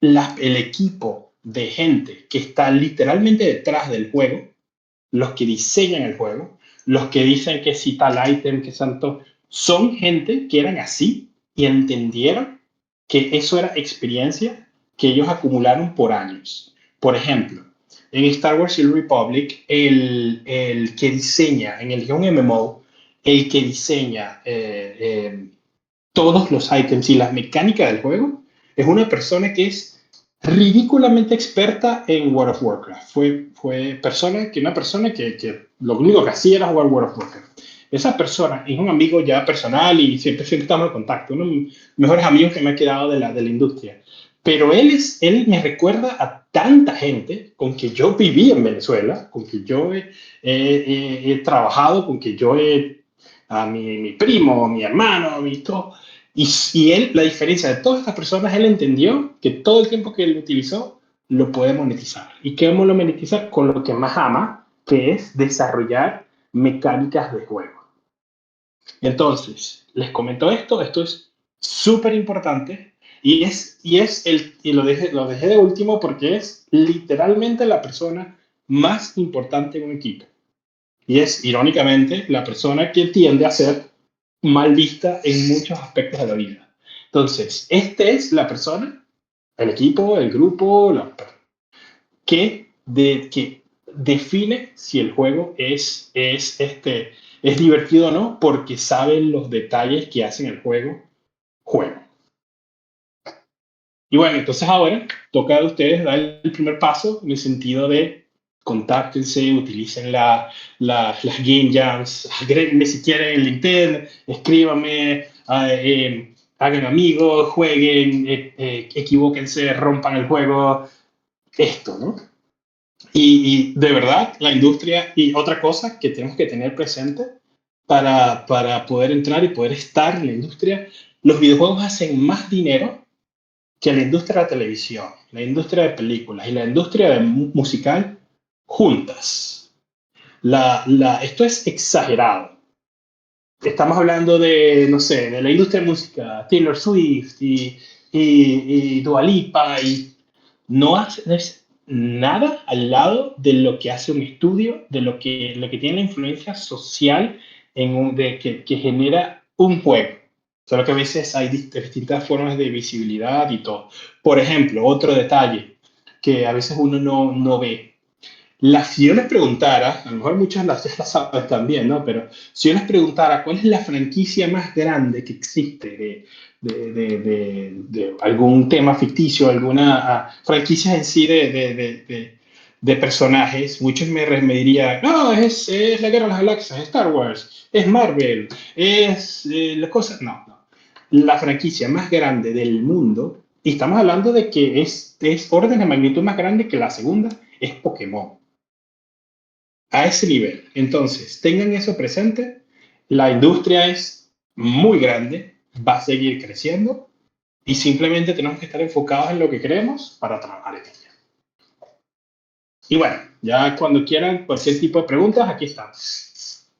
el equipo de gente que está literalmente detrás del juego, los que diseñan el juego, los que dicen que si tal ítem, que santo, son gente que eran así y entendieron que eso era experiencia que ellos acumularon por años. Por ejemplo, en Star Wars The Republic, el que diseña, en el guión MMO, el que diseña todos los ítems y las mecánicas del juego, es una persona que es ridículamente experta en World of Warcraft. Una persona que lo único que hacía era jugar World of Warcraft. Esa persona es un amigo ya personal y siempre estamos en contacto, uno de los mejores amigos que me ha quedado de la industria. Pero él me recuerda a tanta gente con que yo viví en Venezuela, con que yo he trabajado, con que yo a mi primo, a mi hermano, a mi todo. Y él, la diferencia de todas estas personas, él entendió que todo el tiempo que él utilizó lo puede monetizar. ¿Y cómo lo monetiza? Con lo que más ama, que es desarrollar mecánicas de juego. Entonces, les comento esto es súper importante y lo dejé de último porque es literalmente la persona más importante en un equipo. Y es, irónicamente, la persona que tiende a ser mal vista en muchos aspectos de la vida. Entonces, esta es la persona, el equipo, el grupo, que define si el juego es divertido o no, porque saben los detalles que hacen el juego. Y bueno, entonces ahora toca a ustedes dar el primer paso en el sentido de contáctense, utilicen las game jams, agréguenme si quieren en LinkedIn, escríbanme, hagan amigos, jueguen, equivóquense, rompan el juego, esto, ¿no? Y de verdad, la industria, y otra cosa que tenemos que tener presente para poder entrar y poder estar en la industria, los videojuegos hacen más dinero que la industria de la televisión, la industria de películas y la industria musical juntas. Esto es exagerado. Estamos hablando de, no sé, de la industria de música, Taylor Swift y Dua Lipa, y no es nada al lado de lo que hace un estudio, de lo que tiene la influencia social que genera un juego. Solo que a veces hay distintas formas de visibilidad y todo. Por ejemplo, otro detalle que a veces uno no ve. Si yo les preguntara, a lo mejor muchas las saben también, ¿no? Pero si yo les preguntara cuál es la franquicia más grande que existe de algún tema ficticio, alguna franquicia en sí de personajes, muchos me dirían, no, es la Guerra de las Galaxias, es Star Wars, es Marvel, es las cosas. No, no. La franquicia más grande del mundo, y estamos hablando de que es orden de magnitud más grande que la segunda, es Pokémon a ese nivel. Entonces, tengan eso presente. La industria es muy grande, va a seguir creciendo y simplemente tenemos que estar enfocados en lo que queremos para trabajar en ella. Y bueno, ya cuando quieran cualquier tipo de preguntas, aquí estamos.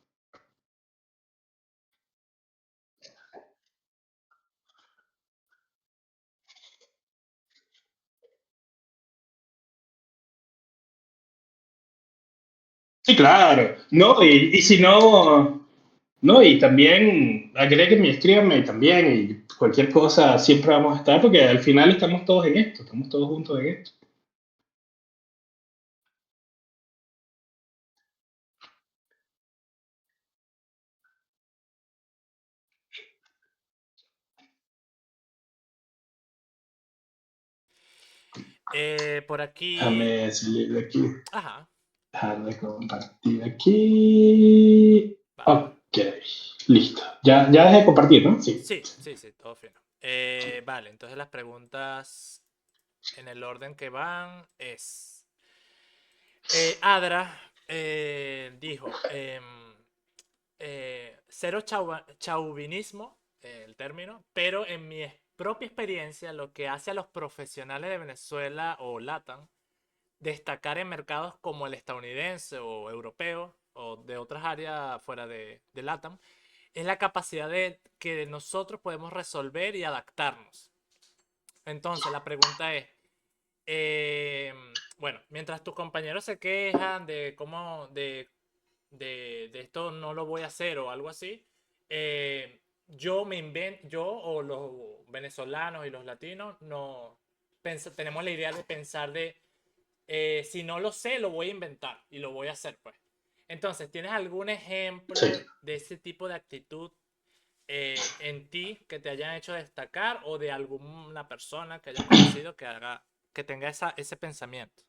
Sí, claro. No, y si no, no, y también agréguenme, escríbanme también y cualquier cosa siempre vamos a estar porque al final estamos todos en esto, estamos todos juntos en esto. Por aquí. Déjame salir de aquí. Ajá, Dejar de compartir aquí. vale. Ok, listo. Ya dejé de compartir, ¿no? Sí. Sí, sí, sí, todo fino. Vale, entonces las preguntas en el orden que van es... Adra dijo, cero chauvinismo, el término, pero en mi propia experiencia, lo que hace a los profesionales de Venezuela o LATAM destacar en mercados como el estadounidense o europeo o de otras áreas fuera de LATAM es la capacidad de que nosotros podemos resolver y adaptarnos. Entonces, la pregunta es, eh, bueno, mientras tus compañeros se quejan de cómo, de esto no lo voy a hacer o algo así, yo me invento, yo o los venezolanos y los latinos, no, tenemos la idea de pensar de, si no lo sé, lo voy a inventar y lo voy a hacer, pues. Entonces, ¿tienes algún Sí. ejemplo de ese tipo de actitud en ti que te hayan hecho destacar o de alguna persona que hayas conocido que haga, que tenga ese pensamiento?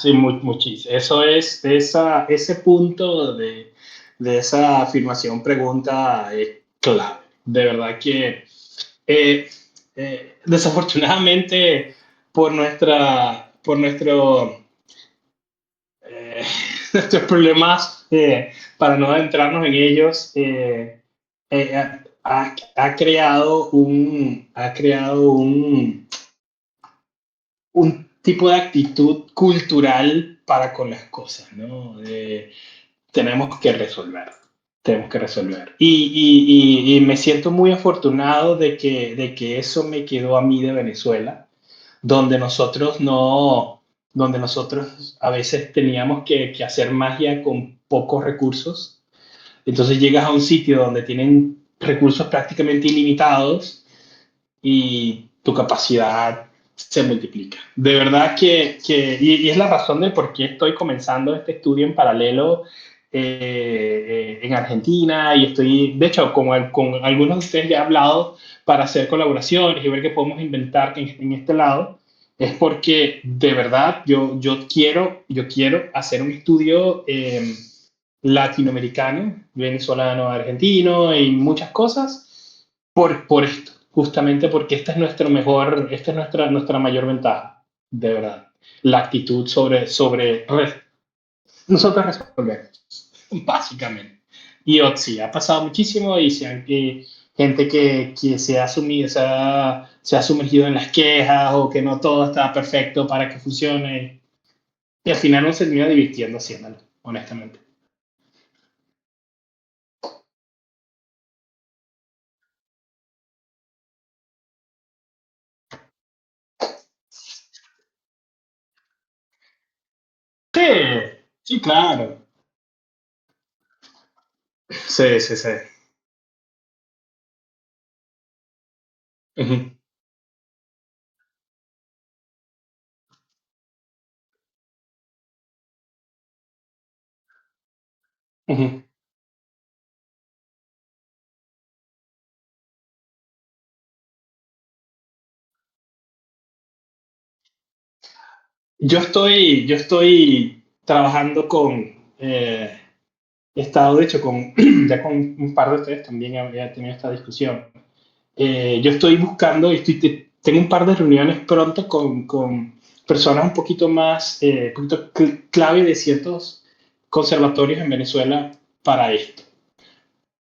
Sí, muchísimo. Eso es, ese punto de esa afirmación pregunta es clave. De verdad que eh, desafortunadamente por eh, nuestros problemas, para no adentrarnos en ellos, ha creado un tipo de actitud cultural para con las cosas, ¿no? Tenemos que resolver, tenemos que resolver. Y me siento muy afortunado de que eso me quedó a mí de Venezuela, donde nosotros no, donde nosotros a veces teníamos que hacer magia con pocos recursos. Entonces llegas a un sitio donde tienen recursos prácticamente ilimitados y tu capacidad se multiplica. De verdad y es la razón de por qué estoy comenzando este estudio en paralelo en Argentina y estoy, de hecho, con algunos de ustedes ya he hablado para hacer colaboraciones y ver qué podemos inventar en este lado, es porque de verdad yo quiero hacer un estudio latinoamericano, venezolano, argentino y muchas cosas por esto, justamente porque esta es nuestra mayor ventaja, de verdad. La actitud nosotros resolvemos, básicamente. Y sí, ha pasado muchísimo y gente que se ha sumergido en las quejas o que no todo está perfecto para que funcione. Y al final no se termina divirtiendo haciéndolo, honestamente. Sí, sí, claro. Sí, sí, sí. Ujú, ujú. Yo estoy trabajando he estado de hecho ya con un par de ustedes también había tenido esta discusión. Yo estoy buscando, tengo un par de reuniones pronto con personas un poquito más, un poquito clave de ciertos conservatorios en Venezuela para esto.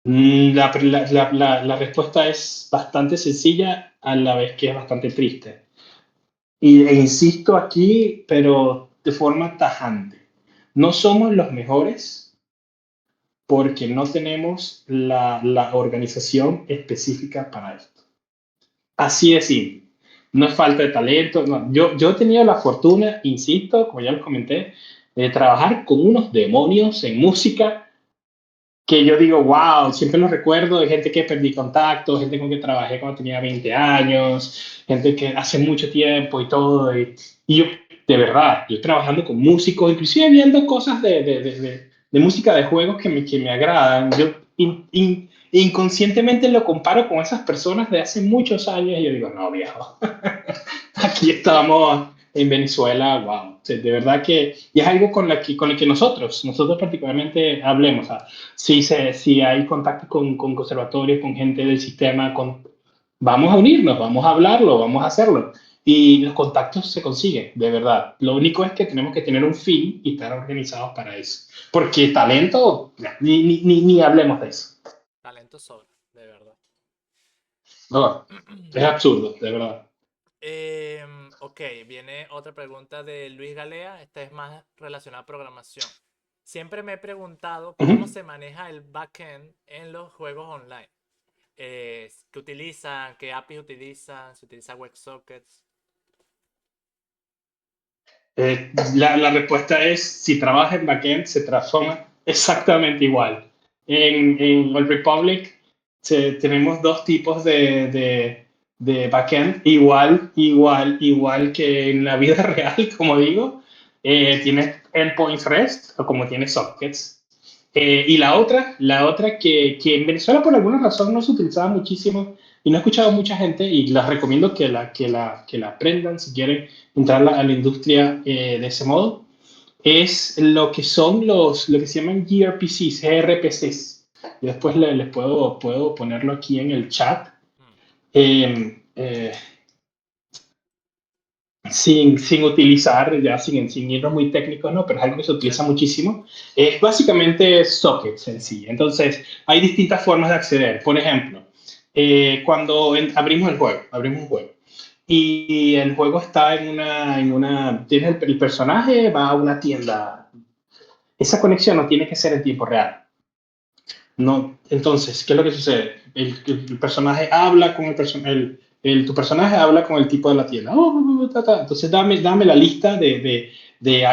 La respuesta es bastante sencilla a la vez que es bastante triste. E insisto aquí, pero de forma tajante. No somos los mejores porque no tenemos la organización específica para esto. Así de simple. No es falta de talento. No. Yo he tenido la fortuna, insisto, como ya les comenté, de trabajar con unos demonios en música que yo digo, wow, siempre los recuerdo de gente que perdí contacto, gente con que trabajé cuando tenía 20 años, gente que hace mucho tiempo y todo. Y yo, de verdad, yo trabajando con músicos, inclusive viendo cosas de música de juegos que me agradan. inconscientemente lo comparo con esas personas de hace muchos años y yo digo, no, viejo, aquí estamos en Venezuela, wow. O sea, de verdad que, y es algo con el que nosotros particularmente hablemos. O sea, si hay contacto con conservatorios, con gente del sistema, vamos a unirnos, vamos a hablarlo, vamos a hacerlo. Y los contactos se consiguen, de verdad. Lo único es que tenemos que tener un fin y estar organizados para eso. Porque talento, ni hablemos de eso. Talento sobra, de verdad. No, es absurdo, de verdad. Ok, viene otra pregunta de Luis Galea. Esta es más relacionada a programación. Siempre me he preguntado Uh -huh. cómo se maneja el backend en los juegos online. ¿Qué utilizan? ¿Qué APIs utilizan? ¿Se utiliza WebSockets? La respuesta es, si trabajas en backend, se transforma exactamente igual. En Old Republic tenemos dos tipos de backend, igual que en la vida real, como digo. Tienes endpoints REST o como tienes sockets. Y la otra que en Venezuela por alguna razón no se utilizaba muchísimo y no he escuchado a mucha gente y les recomiendo que la aprendan si quieren entrar a la industria de ese modo, es lo que son lo que se llaman gRPCs, gRPCs. Yo después les puedo ponerlo aquí en el chat. Mm, Eh, eh, sin utilizar, ya sin irnos muy técnicos, ¿no? Pero es algo que se sí. utiliza muchísimo. Es básicamente sockets en sí. Entonces, hay distintas formas de acceder. Por ejemplo, cuando abrimos un juego y el juego está tienes el personaje, va a una tienda. Esa conexión no tiene que ser en tiempo real. No, entonces, ¿qué es lo que sucede? El personaje habla con tu personaje habla con el tipo de la tienda. Entonces, dame la lista de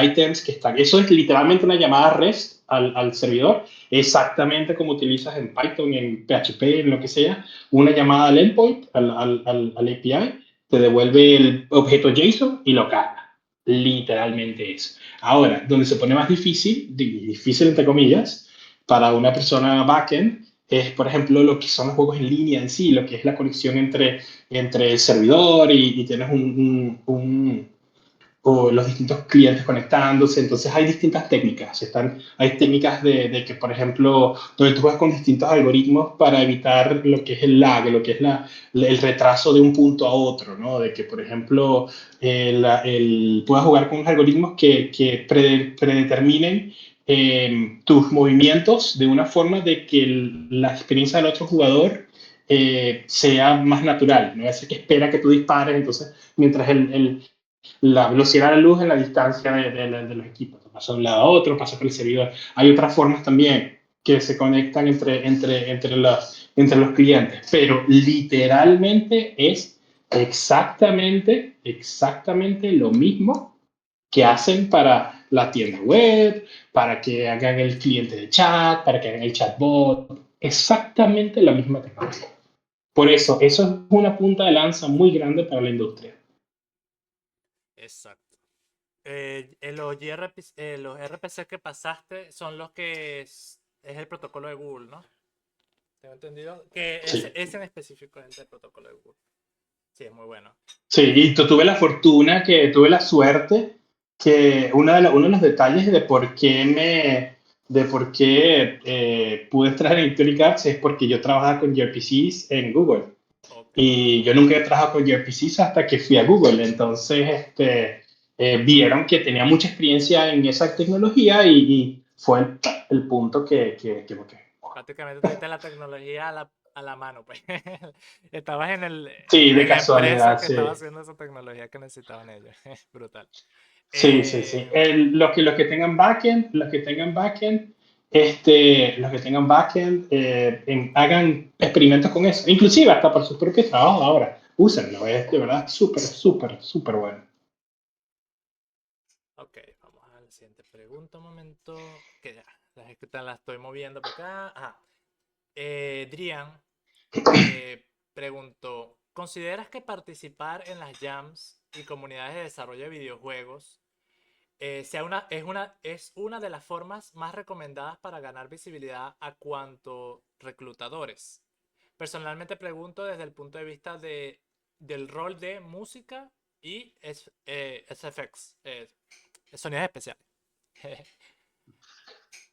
ítems que están. Eso es literalmente una llamada REST al servidor, exactamente como utilizas en Python, en PHP, en lo que sea. Una llamada al endpoint, al API, te devuelve el objeto JSON y lo carga. Literalmente eso. Ahora, donde se pone más difícil entre comillas, para una persona backend es, por ejemplo, lo que son los juegos en línea en sí, lo que es la conexión entre el servidor y tienes o los distintos clientes conectándose. Entonces hay distintas técnicas. Hay técnicas de que, por ejemplo, donde tú juegas con distintos algoritmos para evitar lo que es el lag, lo que es el retraso de un punto a otro, ¿no? De que, por ejemplo, puedas jugar con unos algoritmos que predeterminen tus movimientos de una forma de que la experiencia del otro jugador sea más natural, no es que espera que tú dispares, entonces mientras la velocidad de la luz en la distancia de los equipos. Pasa de un lado a otro, pasa por el servidor. Hay otras formas también que se conectan entre los clientes, pero literalmente es exactamente lo mismo que hacen para la tienda web, para que hagan el cliente de chat, para que hagan el chatbot. Exactamente la misma tecnología. Por eso es una punta de lanza muy grande para la industria. Exacto. Los RPC que pasaste son los que es el protocolo de Google, ¿no? Tengo entendido que Sí. ese en específico es el protocolo de Google. Sí, es muy bueno. Sí, y tuve la suerte que uno de los detalles de por qué pude entrar en Electronic Arts es porque yo trabajaba con gRPCs en Google. Ok. Y yo nunca he trabajado con gRPCs hasta que fui a Google. Entonces, vieron que tenía mucha experiencia en esa tecnología y fue el punto que Prácticamente tuviste la tecnología a la mano, pues. Estabas sí, de en la empresa casualidad, que sí. estaba haciendo esa tecnología que necesitaban ellos. Brutal. Sí, sí, sí. Eh, Los que tengan backend, hagan experimentos con eso. Inclusive hasta por sus propios trabajos ahora. Úsenlo, es de verdad súper, súper, súper bueno. ok, vamos a la siguiente pregunta un momento. Que ya, la estoy moviendo por acá. Ajá. Drian preguntó, ¿consideras que participar en las jams y comunidades de desarrollo de videojuegos es una de las formas más recomendadas para ganar visibilidad a cuanto reclutadores. Personalmente pregunto desde el punto de vista del rol de música y SFX, sonidos especiales.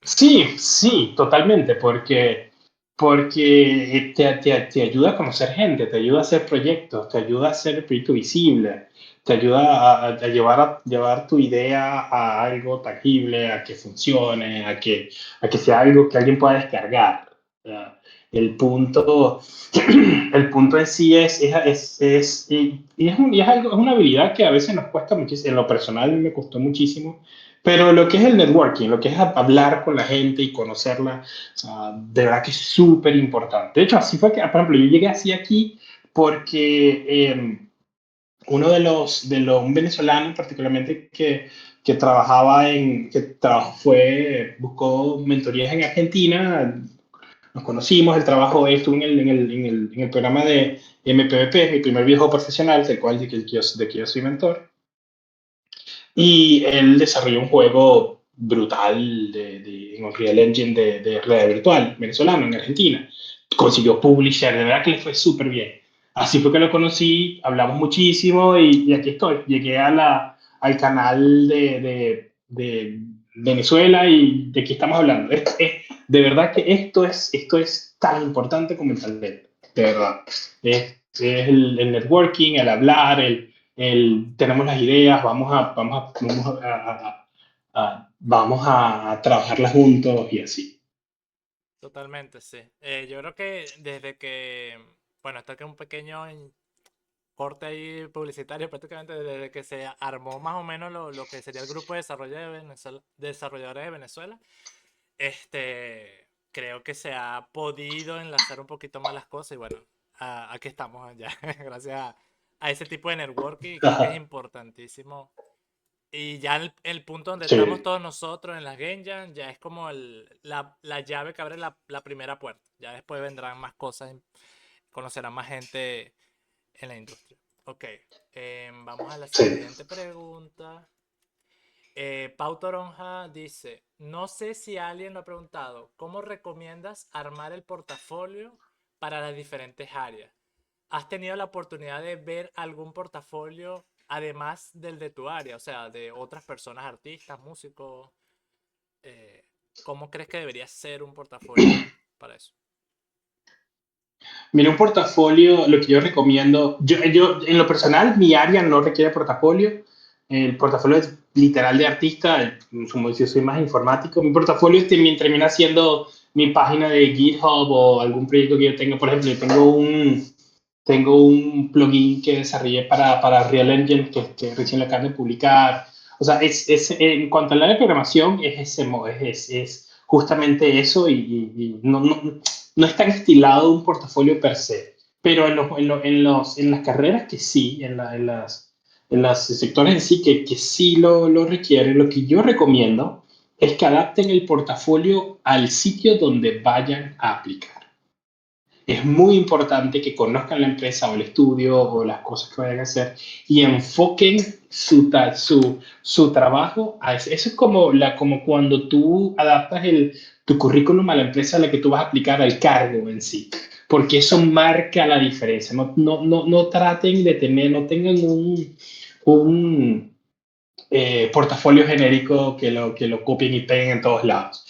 Sí, sí, totalmente, porque te ayuda a conocer gente, te ayuda a hacer proyectos, te ayuda a hacer el proyecto visible, te ayuda llevar tu idea a algo tangible, a que funcione, a que sea algo que alguien pueda descargar. ¿Ya? El punto, el punto en sí es una habilidad que a veces nos cuesta muchísimo, en lo personal me costó muchísimo, pero lo que es el networking, lo que es hablar con la gente y conocerla, de verdad que es súper importante. De hecho, así fue que, por ejemplo, yo llegué así aquí porque uno un venezolano particularmente que trabajaba buscó mentorías en Argentina, nos conocimos, el trabajo estuvo en el programa de MPVP, mi primer videojuego profesional, del cual de que yo soy mentor. Y él desarrolló un juego brutal en Unreal Engine de realidad virtual, venezolano, en Argentina. Consiguió publisher, de verdad que le fue súper bien. Así fue que lo conocí, hablamos muchísimo y aquí estoy. Llegué al canal de Venezuela y de aquí estamos hablando. De verdad que esto es tan importante como el talento, de verdad. Es el networking, el hablar, tenemos las ideas, vamos a trabajarlas juntos y así. Totalmente, sí. Yo creo que desde que, bueno, esto que es un pequeño corte ahí publicitario, prácticamente desde que se armó más o menos lo que sería el grupo de desarrollo de Venezuela, desarrolladores de Venezuela, creo que se ha podido enlazar un poquito más las cosas y bueno, aquí estamos ya, gracias a ese tipo de networking y creo que es importantísimo. Y ya el punto donde estamos Sí, todos nosotros en las Game Jam ya es como la llave que abre la primera puerta. Ya después vendrán más cosas, conocerán más gente en la industria. Ok, vamos a la sí. siguiente pregunta. Pau Toronja dice, no sé si alguien lo ha preguntado, ¿cómo recomiendas armar el portafolio para las diferentes áreas? ¿Has tenido la oportunidad de ver algún portafolio además del de tu área? O sea, de otras personas, artistas, músicos. eh, ¿Cómo crees que debería ser un portafolio para eso? Mira, un portafolio, lo que yo recomiendo, yo en lo personal, mi área no requiere portafolio. El portafolio es literal de artista, como yo soy más informático. Mi portafolio termina siendo mi página de GitHub o algún proyecto que yo tenga. Por ejemplo, yo tengo un plugin que desarrollé para Real Engine que recién lo acaban de publicar. O sea, en cuanto al área de programación, es justamente eso y no es tan estilado un portafolio per se, pero en las carreras que sí, en los sectores en sí que sí lo requieren, lo que yo recomiendo es que adapten el portafolio al sitio donde vayan a aplicar. Es muy importante que conozcan la empresa o el estudio o las cosas que vayan a hacer y enfoquen su trabajo a eso. Eso es como cuando tú adaptas tu currículum a la empresa a la que tú vas a aplicar al cargo en sí, porque eso marca la diferencia. No traten de no tengan un portafolio genérico que lo copien y peguen en todos lados.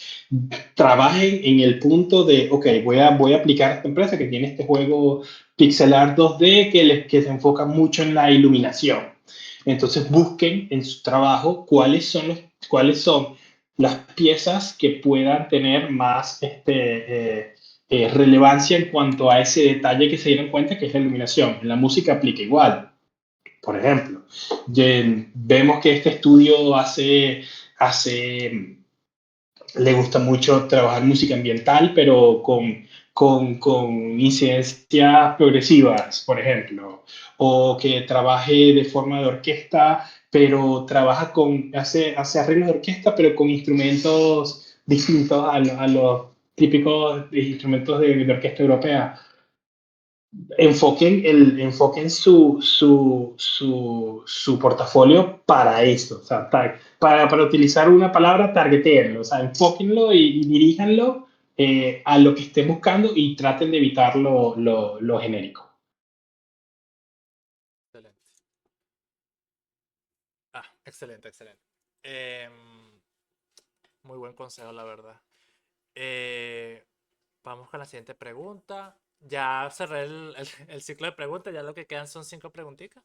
Trabajen en el punto de, ok, voy a aplicar a esta empresa que tiene este juego pixelar 2D que se enfoca mucho en la iluminación. Entonces busquen en su trabajo cuáles son las piezas que puedan tener más relevancia en cuanto a ese detalle que se dieron cuenta que es la iluminación. En la música aplica igual. Por ejemplo, vemos que este estudio le gusta mucho trabajar música ambiental, pero con incidencias progresivas, por ejemplo, o que trabaje de forma de orquesta, pero hace arreglos de orquesta, pero con instrumentos distintos a los típicos instrumentos de orquesta europea. Enfoquen su portafolio para esto, o sea, para utilizar una palabra, targetéenlo, o sea, enfóquenlo y diríjanlo a lo que estén buscando y traten de evitar lo genérico. Excelente. Ah, excelente, excelente. Em, Muy buen consejo, la verdad. Eh, Vamos con la siguiente pregunta. Ya cerré el ciclo de preguntas, ya lo que quedan son 5 preguntitas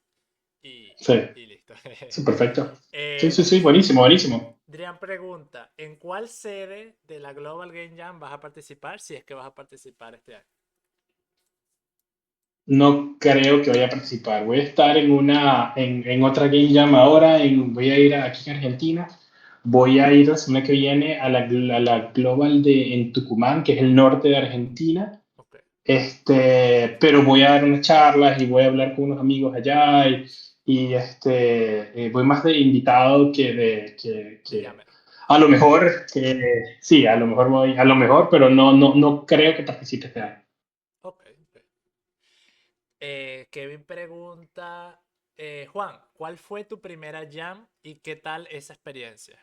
y, Sí, y listo. sí, perfecto. Sí, sí, Eh, sí, buenísimo, buenísimo. Drian pregunta, ¿en cuál sede de la Global Game Jam vas a participar si es que vas a participar este año? No creo que vaya a participar. Voy a estar en otra Game Jam ahora, voy a ir aquí en Argentina. Voy a ir la semana que viene a la Global en Tucumán, que es el norte de Argentina. Ok, Pero voy a dar unas charlas y voy a hablar con unos amigos allá voy más de invitado de Jammer. a lo mejor, sí, a lo mejor voy, a lo mejor, pero no creo que participe este año. Ok, ok. Kevin pregunta, Juan, ¿cuál fue tu primera jam y qué tal esa experiencia?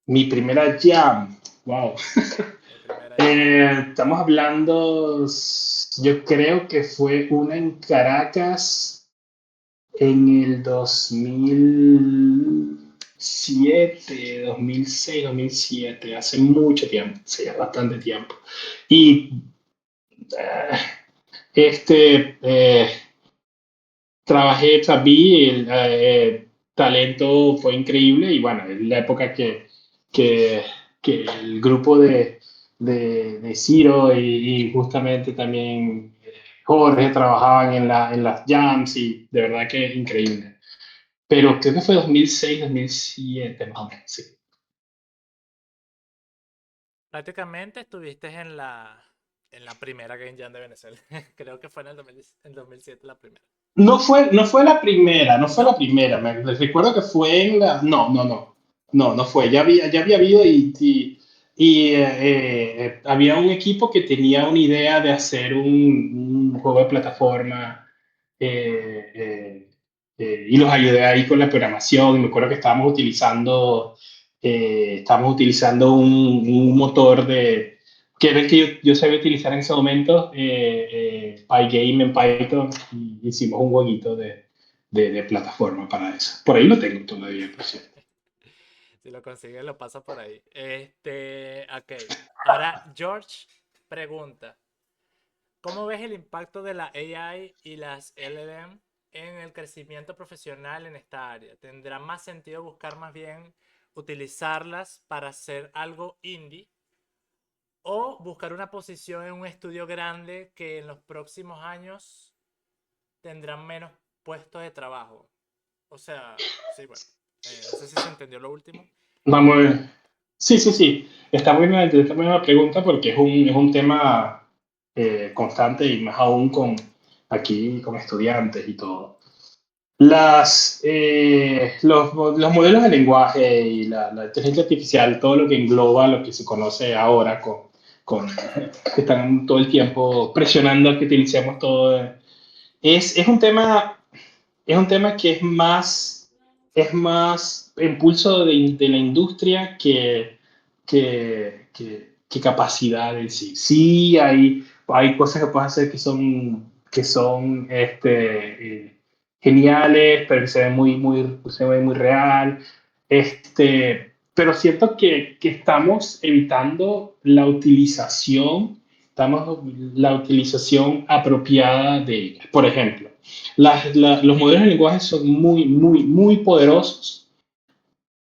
Mi primera jam, wow. Mi primera jam. Estamos hablando, yo creo que fue una en Caracas en el 2007, 2006, 2007, hace mucho tiempo, sí, bastante tiempo. Y eh, este, eh, trabajé, o sea, vi el talento fue increíble y bueno, es la época que, que el grupo de Ciro y justamente también Jorge trabajaban en las jams y de verdad que increíble. Pero creo que fue 2006, 2007, más o menos, sí. Prácticamente estuviste en la primera Game Jam de Venezuela. Creo que fue en 2007 la primera. No fue la primera, no fue la ¿No? primera. Recuerdo que fue en la. No fue. Ya había habido había un equipo que tenía una idea de hacer un juego de plataforma eh, eh, y los ayudé ahí con la programación. Y me acuerdo que estábamos utilizando un motor que era el que yo sabía utilizar en ese momento, Pygame en Python, y hicimos un jueguito de plataforma para eso. Por ahí lo tengo todavía, por cierto. Si lo consigues, lo pasa por ahí. Ok. Ahora, George pregunta, ¿cómo ves el impacto de la AI y las LLM en el crecimiento profesional en esta área? ¿Tendrá más sentido buscar más bien utilizarlas para hacer algo indie o buscar una posición en un estudio grande que en los próximos años tendrán menos puestos de trabajo? O sea, sí, bueno, no sé si se entendió lo último. Vamos a ver. Sí, sí, sí. Está muy bien la pregunta porque es un tema constante y más aún aquí con estudiantes y todo. Los modelos de lenguaje y la inteligencia artificial, todo lo que engloba lo que se conoce ahora que están todo el tiempo presionando a que utilicemos todo, es un tema que es más impulso de la industria que capacidad en sí. Sí, hay cosas que puedes hacer que son geniales, pero se ve muy real. Pero siento que estamos evitando la utilización apropiada de ellas. Por ejemplo, los modelos de lenguaje son muy, muy, muy poderosos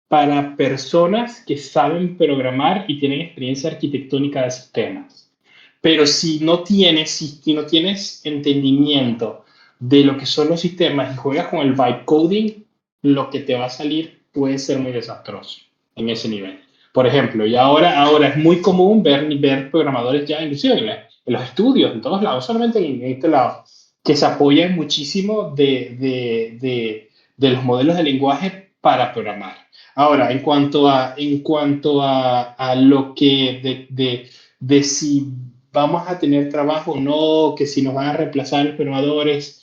para personas que saben programar y tienen experiencia arquitectónica de sistemas. Pero si no tienes entendimiento de lo que son los sistemas y juegas con el vibe coding, lo que te va a salir puede ser muy desastroso en ese nivel. Por ejemplo, y ahora es muy común ver programadores ya, inclusive en los estudios, en todos lados, solamente en este lado, que se apoyan muchísimo de los modelos de lenguaje para programar. Ahora, en cuanto a lo que de si vamos a tener trabajo o no, que si nos van a reemplazar los programadores,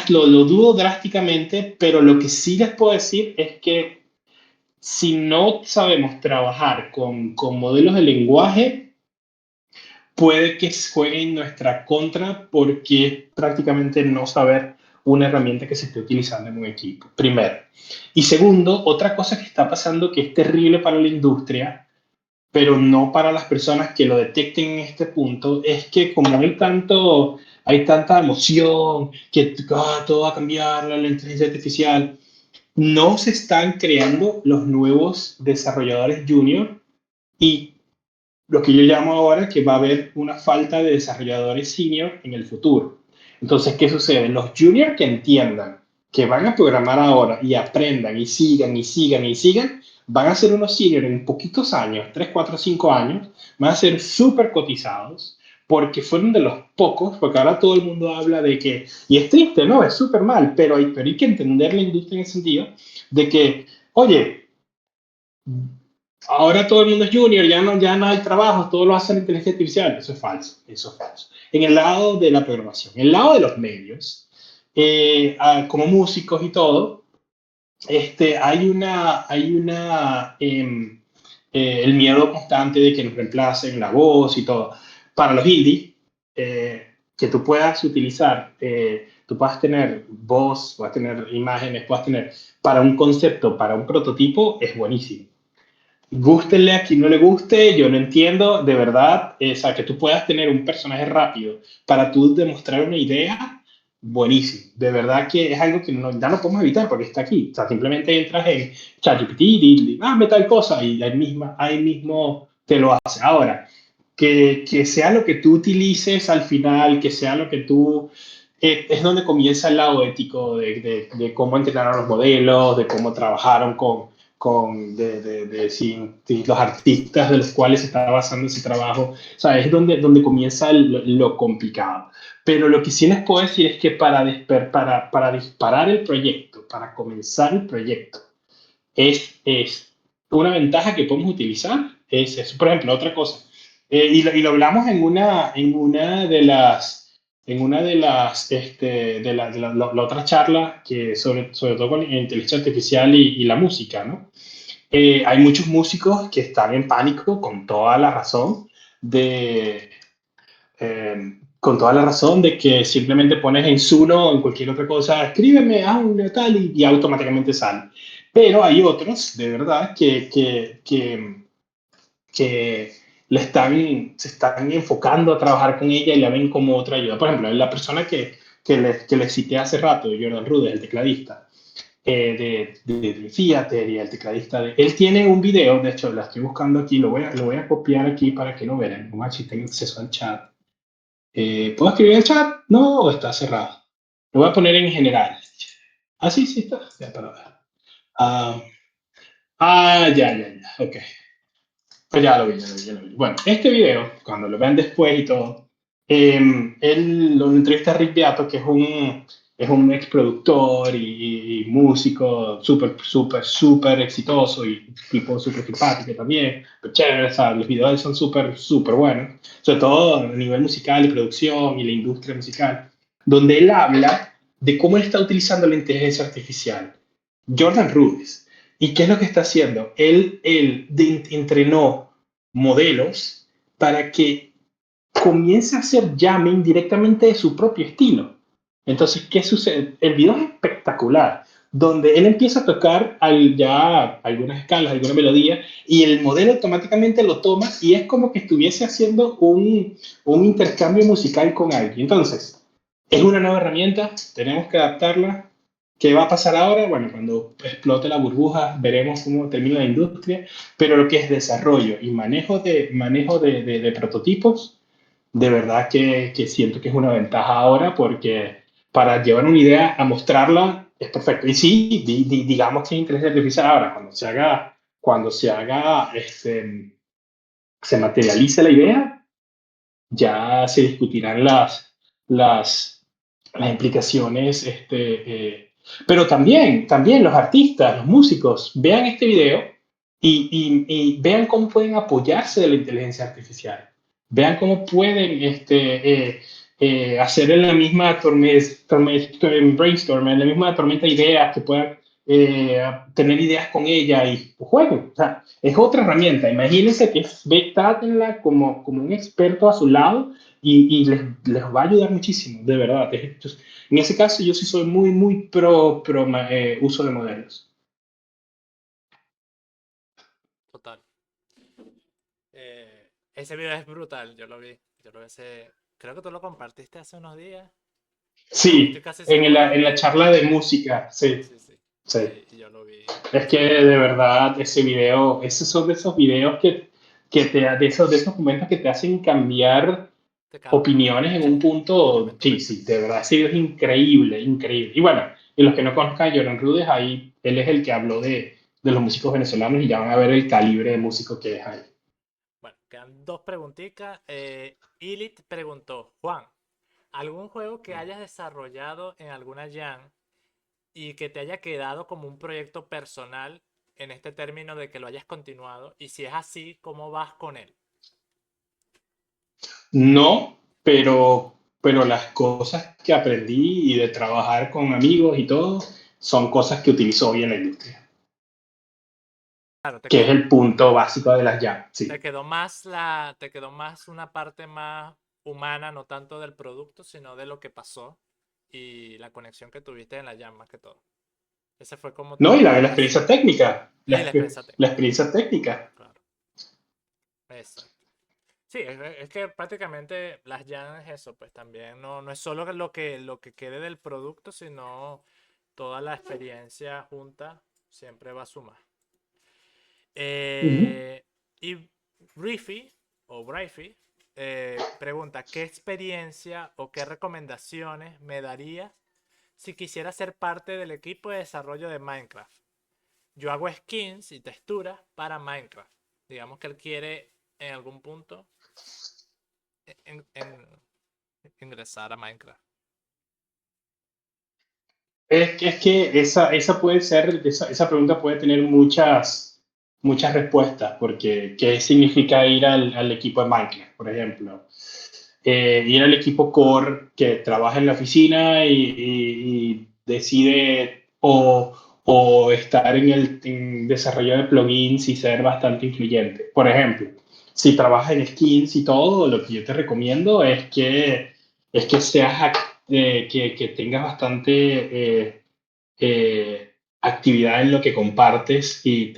lo dudo drásticamente, pero lo que sí les puedo decir es que si no sabemos trabajar con modelos de lenguaje, puede que juegue en nuestra contra porque es prácticamente no saber una herramienta que se esté utilizando en un equipo, primero. Y segundo, otra cosa que está pasando que es terrible para la industria, pero no para las personas que lo detecten en este punto, es que como hay tanta emoción, que todo va a cambiar, la inteligencia artificial, no se están creando los nuevos desarrolladores junior y lo que yo llamo ahora que va a haber una falta de desarrolladores senior en el futuro. Entonces, ¿qué sucede? Los juniors que entiendan que van a programar ahora y aprendan y sigan y sigan y sigan, van a ser unos seniors en poquitos años, 3 4 5 años, van a ser súper cotizados porque fueron de los pocos, porque ahora todo el mundo habla de que, y es triste, ¿no? Es súper mal, pero hay que entender la industria en el sentido de que, oye, ahora todo el mundo es junior, ya no hay trabajo, todo lo hace la inteligencia artificial. Eso es falso, eso es falso. En el lado de la programación, en el lado de los medios, como músicos y todo, el miedo constante de que nos reemplacen la voz y todo. Para los indie, que tú puedas utilizar, tú puedas tener voz, puedas tener imágenes, puedas tener para un concepto, para un prototipo, es buenísimo. Gústenle a quien no le guste, yo lo entiendo, de verdad, o sea, que tú puedas tener un personaje rápido para tú demostrar una idea, buenísimo. De verdad que es algo que ya no podemos evitar porque está aquí. O sea, simplemente entras en ChatGPT y hazme tal cosa y ahí mismo te lo hace. Ahora, que sea lo que tú utilices al final, que sea lo que tú... es donde comienza el lado ético de cómo entrenaron los modelos, de cómo trabajaron si los artistas de los cuales se está basando ese trabajo. O sea, es donde comienza lo complicado. Pero lo que sí les puedo decir es que para disparar el proyecto, para comenzar el proyecto, es una ventaja que podemos utilizar. Por ejemplo, otra cosa. Y lo hablamos en una de las, la otra charla que sobre todo con inteligencia artificial y la música, ¿no? Hay muchos músicos que están en pánico con toda la razón de, con toda la razón de que simplemente pones en Suno o en cualquier otra cosa, escríbeme, un tal, y automáticamente sale. Pero hay otros, de verdad, que se están enfocando a trabajar con ella y la ven como otra ayuda. Por ejemplo, la persona que les cité hace rato, Jordan Rudess, el tecladista, de Theater y el tecladista él tiene un video, de hecho, la estoy buscando aquí, lo voy a copiar aquí para que lo vean. No más si tengo acceso al chat. ¿Puedo escribir en el chat? No, o está cerrado. Lo voy a poner en general. Ah, sí, sí está. Ya, para ver. Ah, ya. Ok. Pues ya lo vi, ya lo vi, ya lo vi. Bueno, este video, cuando lo vean después y todo, él lo entrevista a Rick Beato, que es un ex productor y músico súper exitoso y tipo súper simpático también. Pero chévere, o sea, los videos de él son súper buenos, sobre todo a nivel musical y producción y la industria musical, donde él habla de cómo él está utilizando la inteligencia artificial. Jordan Rudess. ¿Y qué es lo que está haciendo? Él entrenó modelos para que comience a hacer jamming directamente de su propio estilo. Entonces, ¿qué sucede? El video es espectacular, donde él empieza a tocar ya algunas escalas, alguna melodía, y el modelo automáticamente lo toma y es como que estuviese haciendo un intercambio musical con alguien. Entonces, es una nueva herramienta, tenemos que adaptarla. ¿Qué va a pasar ahora? Bueno, cuando explote la burbuja, veremos cómo termina la industria, pero lo que es desarrollo y manejo de prototipos, de verdad que siento que es una ventaja ahora porque para llevar una idea a mostrarla es perfecto. Y sí, digamos que es inteligencia artificial ahora, se materialice la idea, ya se discutirán las implicaciones, pero también los artistas, los músicos, vean este video y vean cómo pueden apoyarse de la inteligencia artificial. Vean cómo pueden hacer en la misma brainstorm, en la misma tormenta de ideas, que puedan tener ideas con ella y jueguen. O sea, es otra herramienta. Imagínense que trátenla como un experto a su lado y les va a ayudar muchísimo, de verdad. En ese caso, yo sí soy muy pro uso de modelos. Total. Ese video es brutal, yo lo vi creo que tú lo compartiste hace unos días. No, estoy Sí, casi en seguro la charla de música, sí, sí, sí, sí. y yo lo vi Es que hace unos días. de verdad ese video, esos son de esos videos de esos documentos que te hacen cambiar Te cambia, opiniones en sí, un te punto, cambian tu sí, mente. sí, de verdad, ese video es increíble, increíble. Y bueno, y los que no conozcan a Jordan Rudess, ahí él es el que habló de los músicos venezolanos y ya van a ver el calibre de músico que es ahí. Bueno, quedan dos preguntitas. Ilit preguntó, Juan, ¿algún juego que hayas desarrollado en alguna jam y que te haya quedado como un proyecto personal en este término de que lo hayas continuado? Y si es así, ¿cómo vas con él? No, pero las cosas que aprendí y de trabajar con amigos y todo son cosas que utilizo hoy en la industria, Claro, que es el punto básico de las jam, te sí. quedó te quedó más una parte más humana, no tanto del producto, sino de lo que pasó y la conexión que tuviste en la jam más que todo. Ese fue como No, y la más... experiencia técnica, Y la experiencia la técnica, experiencia técnica. claro. Exacto. Sí, es que prácticamente las llaves es eso, pues también no es solo lo que quede del producto, sino toda la experiencia junta siempre va a sumar. Ujú. Eh, y Briefy, o Briefy, pregunta, ¿qué experiencia o qué recomendaciones me darías si quisiera ser parte del equipo de desarrollo de Minecraft? Yo hago skins y texturas para Minecraft. Digamos que él quiere en algún punto en ingresar a Minecraft. Es que esa puede ser, esa pregunta puede tener muchas respuestas, porque ¿qué significa ir al equipo de Minecraft, por ejemplo? Ir al equipo core que trabaja en la oficina y decide o estar en desarrollo de plugins y ser bastante influyente. Por ejemplo, si trabajas en skins y todo, lo que yo te recomiendo es que que tengas bastante actividad en lo que compartes y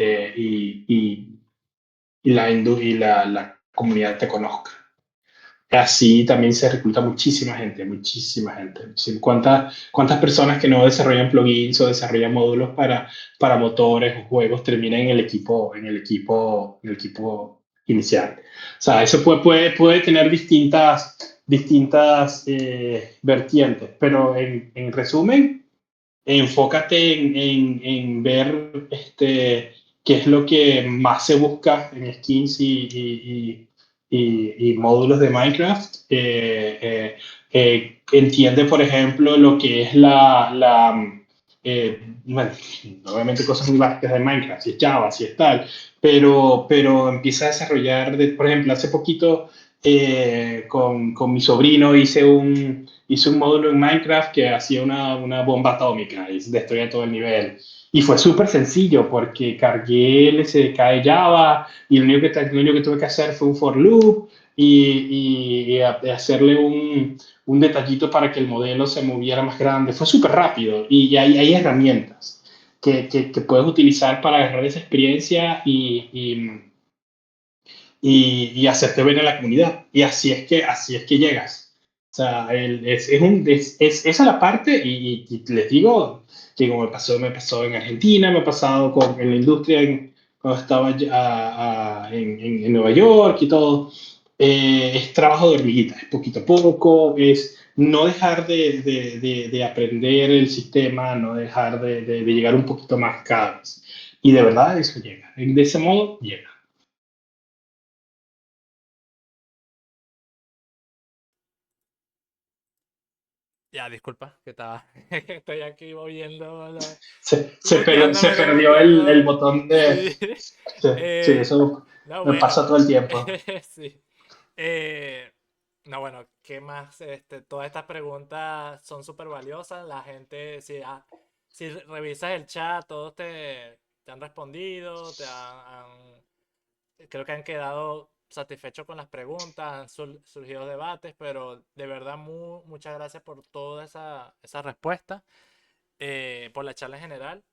la comunidad te conozca. Así también se recluta muchísima gente, muchísima gente. ¿Cuántas personas que no desarrollan plugins o desarrollan módulos para motores o juegos terminan en el equipo inicial? O sea, eso puede tener distintas vertientes, pero en resumen, enfócate en ver qué es lo que más se busca en skins y módulos de Minecraft. Entiende, por ejemplo, lo que es bueno, obviamente cosas muy básicas de Minecraft, si es Java, si es tal, pero empieza a desarrollar, por ejemplo, hace poquito con mi sobrino hice un módulo en Minecraft que hacía una bomba atómica y destruía todo el nivel. Y fue súper sencillo porque cargué el SDK de Java y lo único que tuve que hacer fue un for loop y hacerle un detallito para que el modelo se moviera más grande. Fue súper rápido y hay herramientas que puedes utilizar para agarrar esa experiencia y hacerte ver en la comunidad. Y así es que llegas. O sea, esa es la parte y les digo que como me pasó en Argentina, me ha pasado en la industria cuando estaba en Nueva York y todo. Es trabajo de hormiguita, es poquito a poco, es no dejar de aprender el sistema, no dejar de llegar un poquito más cada vez. Y de verdad eso llega. De ese modo llega. Ya, disculpa, que estaba. Estoy aquí moviendo, Se muteándome como perdió que el no. botón Sí. de... Sí, sí, eso No, me bueno. pasa todo el tiempo. Sí. Eh, no, bueno, ¿qué más? Todas estas preguntas son súper valiosas. La gente, sí, si revisas el chat, todos te han respondido, creo que han quedado satisfechos con las preguntas, han surgido debates, pero de verdad muchas gracias por toda esa respuesta, por la charla en general.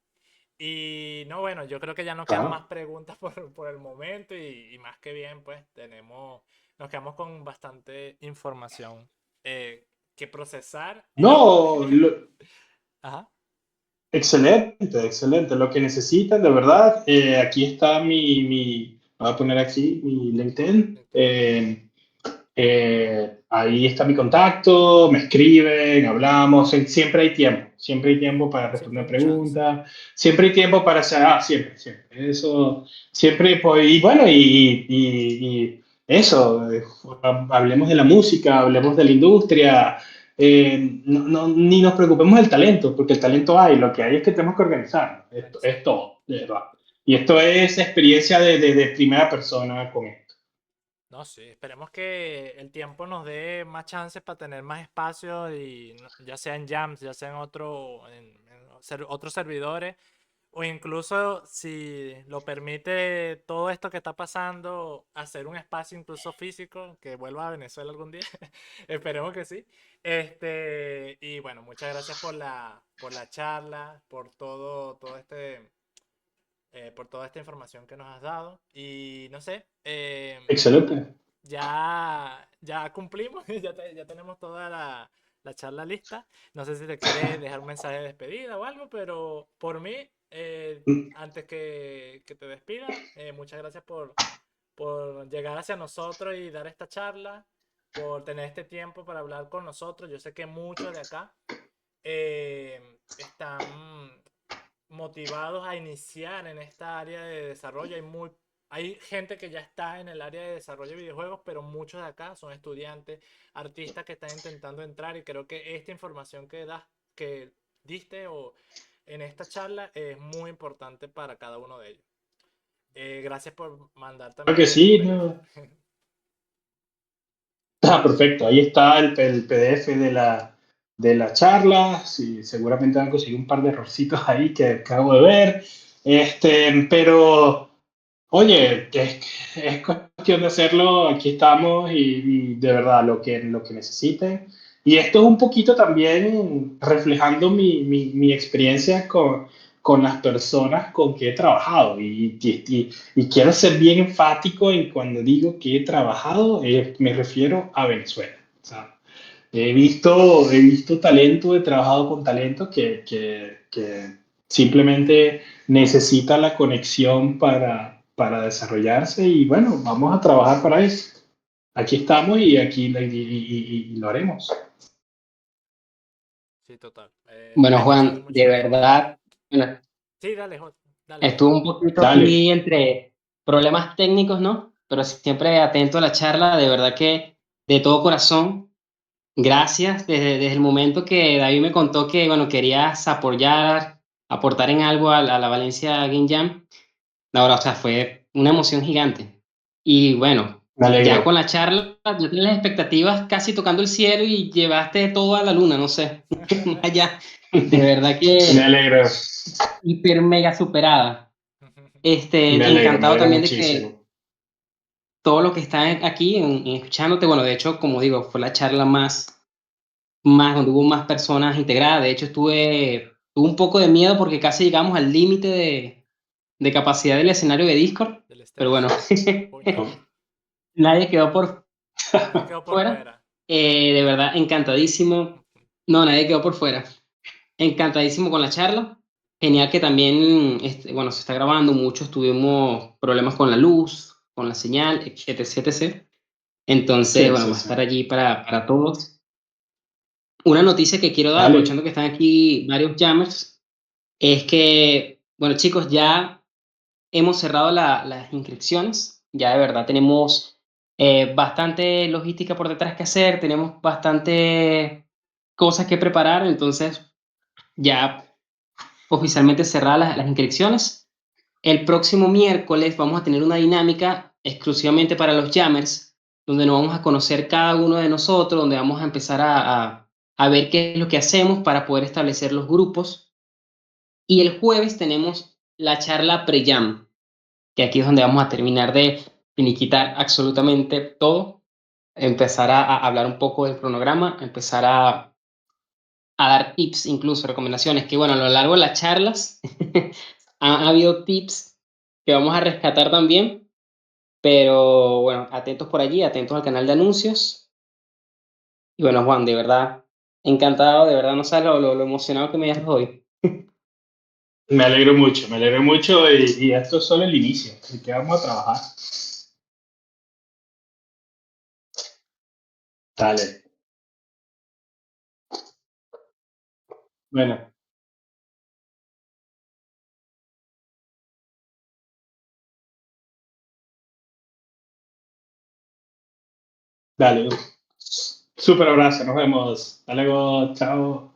Y no, bueno, yo creo que ya no quedan más Claro. preguntas por el momento y más que bien, pues nos quedamos con bastante información que procesar y... No, Ajá, excelente, excelente. Lo que necesitan, de verdad, aquí está voy a poner aquí mi LinkedIn. entiendo. Ahí está mi contacto, me escriben, hablamos, siempre hay tiempo para Siempre responder hay un chance. preguntas, siempre hay tiempo para hacer, siempre, siempre, eso, siempre, pues, y bueno, y eso, hablemos de la música, hablemos de la industria, ni nos preocupemos del talento, porque el talento hay, lo que hay es que tenemos que organizarnos, esto es Exacto. todo, de verdad. Y esto es experiencia de primera persona con esto. No, sí, esperemos que el tiempo nos dé más chances para tener más espacio y ya sea en Jams, ya sea en otros servidores, o incluso si lo permite todo esto que está pasando, hacer un espacio incluso físico que vuelva a Venezuela algún día. Esperemos que sí. Y bueno, muchas gracias por la charla, por toda esta información que nos has dado. Y no sé, Excelente. ya cumplimos, ya tenemos toda la charla lista. No sé si te quieres dejar un mensaje de despedida o algo, pero por mí, antes que te despida, muchas gracias por llegar hacia nosotros y dar esta charla, por tener este tiempo para hablar con nosotros. Yo sé que muchos de acá están motivados a iniciar en esta área de desarrollo. Hay gente que ya está en el área de desarrollo de videojuegos, pero muchos de acá son estudiantes, artistas que están intentando entrar y creo que esta información que diste o en esta charla es muy importante para cada uno de ellos. Gracias por mandar Creo también que el sí, PDF. ¿no? Perfecto. Ahí está el PDF de la charla. Sí, seguramente van a conseguir un par de errorcitos ahí que acabo de ver. Pero, oye, es cuestión de hacerlo. Aquí estamos y de verdad lo que necesiten. Y esto es un poquito también reflejando mi experiencia con las personas con que he trabajado. Y quiero ser bien enfático en cuando digo que he trabajado, me refiero a Venezuela. O sea, he visto talento, he trabajado con talento que simplemente necesita la conexión para desarrollarse y bueno, vamos a trabajar para eso. Aquí estamos y aquí y lo haremos. Sí, total. Bueno, Hay Juan, mucha de información. verdad, bueno, Sí, dale, dale, dale. estuvo un poquito Dale. aquí entre problemas técnicos, ¿no? Pero siempre atento a la charla, de verdad que de todo corazón, gracias. Desde el momento que David me contó que, bueno, querías aportar en algo a la Valencia Game Jam, la verdad, o sea, fue una emoción gigante. Y bueno, Me ya con alegro. la charla, yo tenía las expectativas casi tocando el cielo y llevaste todo a la luna, no sé, más allá. De verdad Me que alegro. hiper mega superada. Me Encantado alegro también de que muchísimo. todo lo que está aquí en escuchándote, bueno, de hecho, como digo, fue la charla más donde hubo más personas integradas. De hecho, tuve un poco de miedo porque casi llegamos al límite de capacidad del escenario de Discord, Del pero bueno, stage. Coño, nadie quedó por nadie quedó por fuera. fuera. De verdad, encantadísimo. No, nadie quedó por fuera. Encantadísimo con la charla. Genial que también, bueno, se está grabando, muchos tuvimos problemas con la luz, con la señal, etc, etc. Entonces, Sí, bueno, sí, va a sí. estar allí para todos. Una noticia que quiero dar, Dale. aprovechando que están aquí varios jammers, es que, bueno, chicos, ya hemos cerrado las inscripciones. Ya de verdad tenemos bastante logística por detrás que hacer, tenemos bastante cosas que preparar, entonces ya oficialmente cerradas las inscripciones. El próximo miércoles vamos a tener una dinámica exclusivamente para los jammers, donde nos vamos a conocer cada uno de nosotros, donde vamos a empezar a ver qué es lo que hacemos para poder establecer los grupos. Y el jueves tenemos la charla pre-jam, que aquí es donde vamos a terminar de finiquitar absolutamente todo, empezar a hablar un poco del cronograma, empezar a dar tips, incluso recomendaciones, que bueno, a lo largo de las charlas ha habido tips que vamos a rescatar también, pero bueno, atentos por allí, atentos al canal de anuncios. Y bueno, Juan, de verdad, encantado, de verdad, no sabes lo emocionado que me dejas hoy. Me alegro mucho y esto es solo el inicio, así que vamos a trabajar. Dale. Bueno, dale. Súper abrazo, nos vemos. Hasta luego, chao.